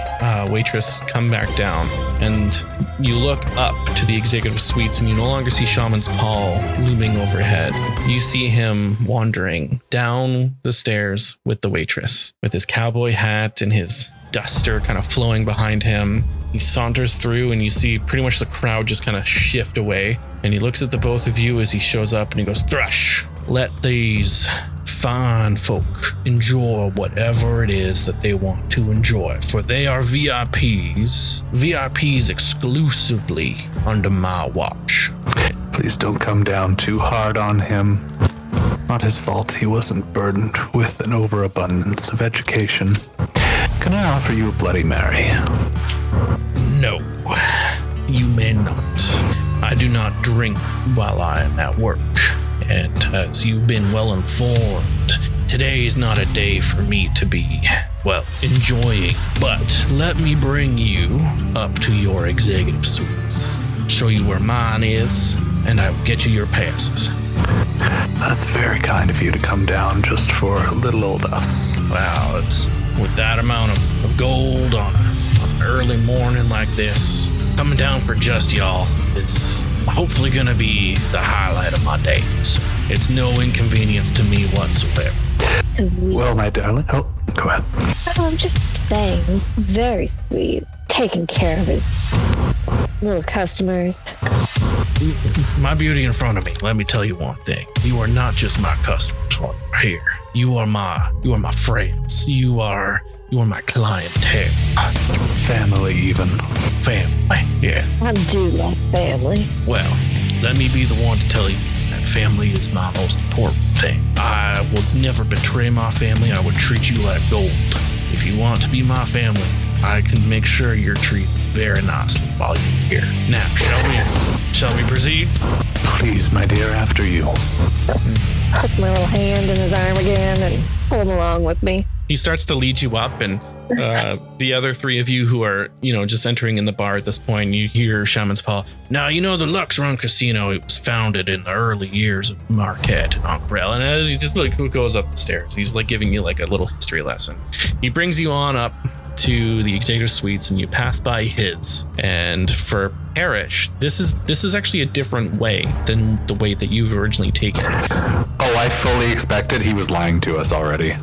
waitress come back down, and you look up to the executive suites, and you no longer see Shaman's pall looming overhead. You see him wandering down the stairs with the waitress, with his cowboy hat and his duster kind of flowing behind him. He saunters through, and you see pretty much the crowd just kind of shift away. And he looks at the both of you as he shows up, and he goes, "Thrush, let these fine folk enjoy whatever it is that they want to enjoy, for they are VIPs exclusively under my watch. Please don't come down too hard on him. Not his fault he wasn't burdened with an overabundance of education. Can I offer you a Bloody Mary? No, you may not. I do not drink while I am at work, and as you've been well informed, today is not a day for me to be, well, enjoying. But let me bring you up to your executive suites, show you where mine is, and I will get you your passes. That's very kind of you to come down just for little old us. Wow, it's with that amount of gold on an early morning like this, coming down for just y'all is hopefully gonna be the highlight of my day. So it's no inconvenience to me whatsoever. Well, my darling. Oh, go ahead. I'm just saying, very sweet. Taking care of his little customers. My beauty in front of me, let me tell you one thing. You are not just my customers while you're here. You are my friends. You are my clientele. Family, even. Family, yeah. I do love family. Well, let me be the one to tell you that family is my most important thing. I would never betray my family. I would treat you like gold. If you want to be my family, I can make sure you're treated very nicely while you're here. Now, shall we proceed? Please, my dear, after you. Put my little hand in his arm again and pull him along with me. He starts to lead you up, and the other three of you who are, just entering in the bar at this point, you hear Shaman's Paul. Now, the Lux Run Casino, it was founded in the early years of Marquette and Ahree. And as he just goes up the stairs, he's giving you a little history lesson. He brings you on up to the executive suites, and you pass by his. And for Parrish, this is actually a different way than the way that you've originally taken it. Oh, I fully expected he was lying to us already.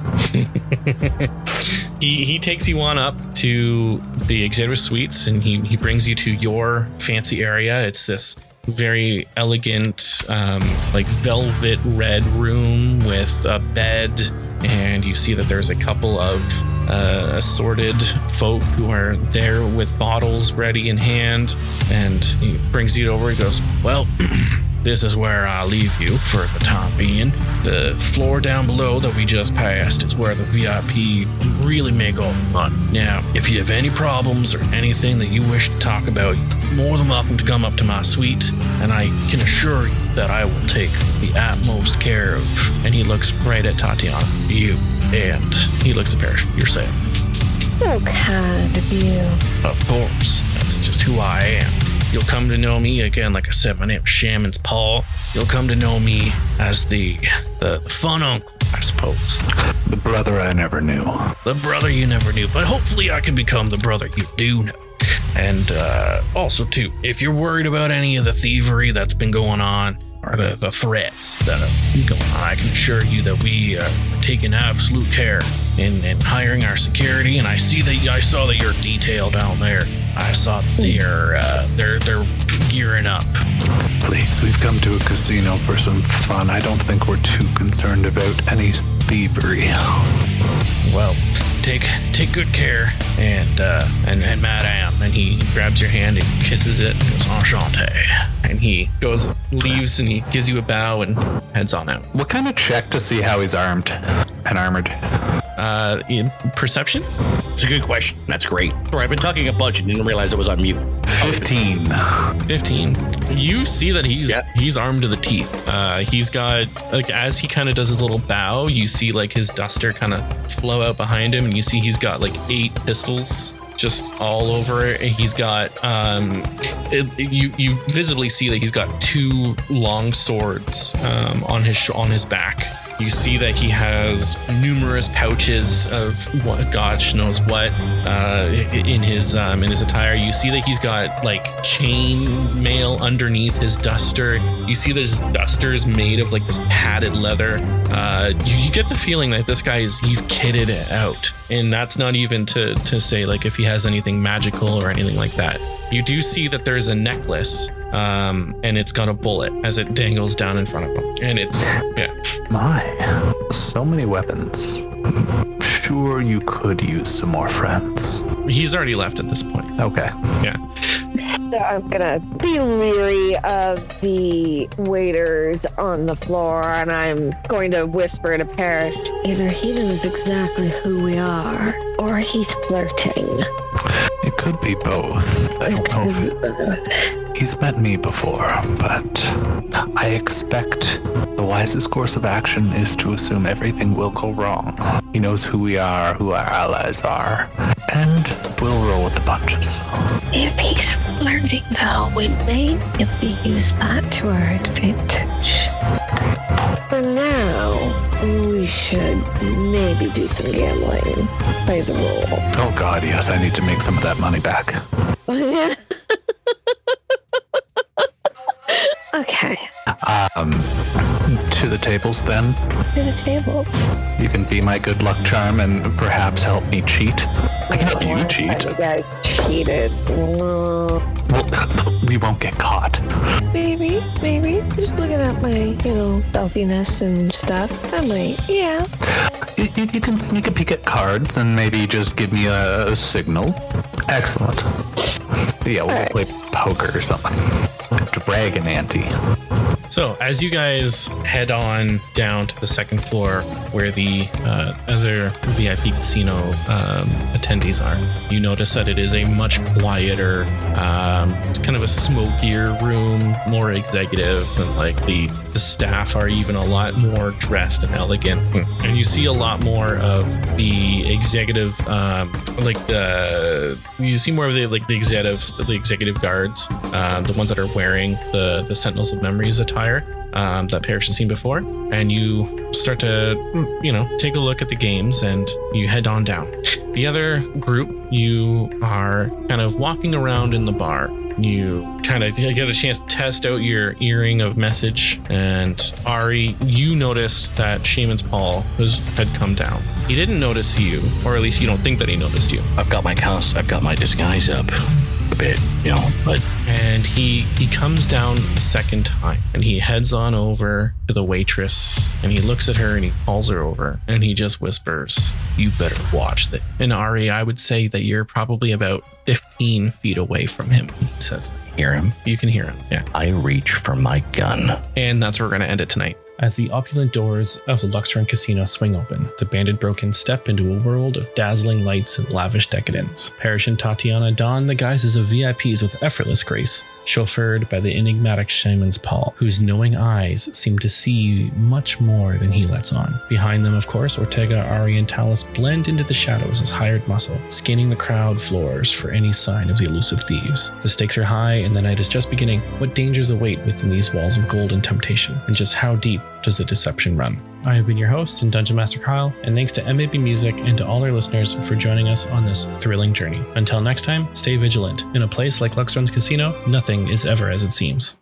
He takes you on up to the executive suites, and he brings you to your fancy area. It's this very elegant, velvet red room with a bed, and you see that there's a couple of assorted folk who are there with bottles ready in hand, and he brings you over. He goes, well, this is where I leave you for the time being. The floor down below that we just passed is where the VIP really make all the money. Now, if you have any problems or anything that you wish to talk about, you're more than welcome to come up to my suite, and I can assure you that I will take the utmost care of. And he looks right at Tatiana, you, and he looks at Parrish. You're saying, So kind of you. of course, that's just who I am. You'll come to know me, again, like I said, my name is Shaman's Paul. You'll come to know me as the fun uncle, I suppose. The brother I never knew. The brother you never knew, but hopefully I can become the brother you do know. And also, too, if you're worried about any of the thievery that's been going on, or the threats that are going on, I can assure you that we are taking absolute care in hiring our security. And I saw that you're detailed down there. I saw that they're gearing up. Please, we've come to a casino for some fun. I don't think we're too concerned about any thievery. Well, take good care, and madame. And he grabs your hand and kisses it and goes, enchanté. And he leaves, and he gives you a bow and heads on out. What kind of check to see how he's armed and armored? Perception? It's a good question. That's great. Sorry, I've been talking a bunch and didn't realize I was on mute. 15. 15. You see that he's armed to the teeth. He's got, as he kind of does his little bow, you see his duster kind of flow out behind him, and you see he's got 8 pistols just all over it. And he's got you visibly see that he's got 2 long swords on his back. You see that he has numerous pouches of gosh knows what in his attire. You see that he's got chain mail underneath his duster. You see there's dusters made of this padded leather. You get the feeling that this guy he's kitted out, and that's not even to say if he has anything magical or anything like that. You do see that there's a necklace, and it's got a bullet as it dangles down in front of him, and it's My, so many weapons. Sure, you could use some more friends. He's already left at this point. Okay. Yeah. I'm gonna be leery of the waiters on the floor, and I'm going to whisper to Parrish, either he knows exactly who we are, or he's flirting. It could be both. I don't know if he's met me before, but I expect the wisest course of action is to assume everything will go wrong. He knows who we are, who our allies are, and we'll roll with the punches. If he's flirting, though, we may use that to our advantage. For now, we should maybe do some gambling. Play the role. Oh god, yes, I need to make some of that money back. Okay. To the tables then. To the tables. You can be my good luck charm and perhaps help me cheat. I can help you cheat. You guys cheated. Well, we won't get caught. Maybe. Just looking at my, selfiness and stuff. I might, yeah. You can sneak a peek at cards and maybe just give me a signal. Excellent. Yeah, we'll play poker or something. Dragon ante. So as you guys head on down to the second floor where the other VIP casino attendees are, you notice that it is a much quieter, kind of a smokier room, more executive, and like the staff are even a lot more dressed and elegant. And you see a lot more of the executive, you see more of the executive guards, the ones that are wearing the Sentinels of Memories attire that Parrish has seen before, and you start to take a look at the games and you head on down. The other group, you are kind of walking around in the bar. You kind of get a chance to test out your earring of message, and Ahree, you noticed that Shaman's Paul had come down. He didn't notice you, or at least you don't think that he noticed you. I've got my disguise up a bit, but... And he comes down a second time, and he heads on over to the waitress, and he looks at her and he calls her over, and he just whispers, "You better watch that." And Ahree, I would say that you're probably about 15 feet away from him when he says that. Hear him? You can hear him, yeah. I reach for my gun. And that's where we're going to end it tonight. As the opulent doors of the Luxrun Casino swing open, the banded broken step into a world of dazzling lights and lavish decadence. Parrish and Tatiana don the guises of VIPs with effortless grace, chauffeured by the enigmatic Shaman's Paul, whose knowing eyes seem to see much more than he lets on. Behind them, of course, Ortega, Ahree, and Talus blend into the shadows as hired muscle, scanning the crowd floors for any sign of the elusive thieves. The stakes are high and the night is just beginning. What dangers await within these walls of gold and temptation? And just how deep does the deception run? I have been your host and Dungeon Master Kyle, and thanks to MAB Music and to all our listeners for joining us on this thrilling journey. Until next time, stay vigilant. In a place like Luxrun Casino, nothing is ever as it seems.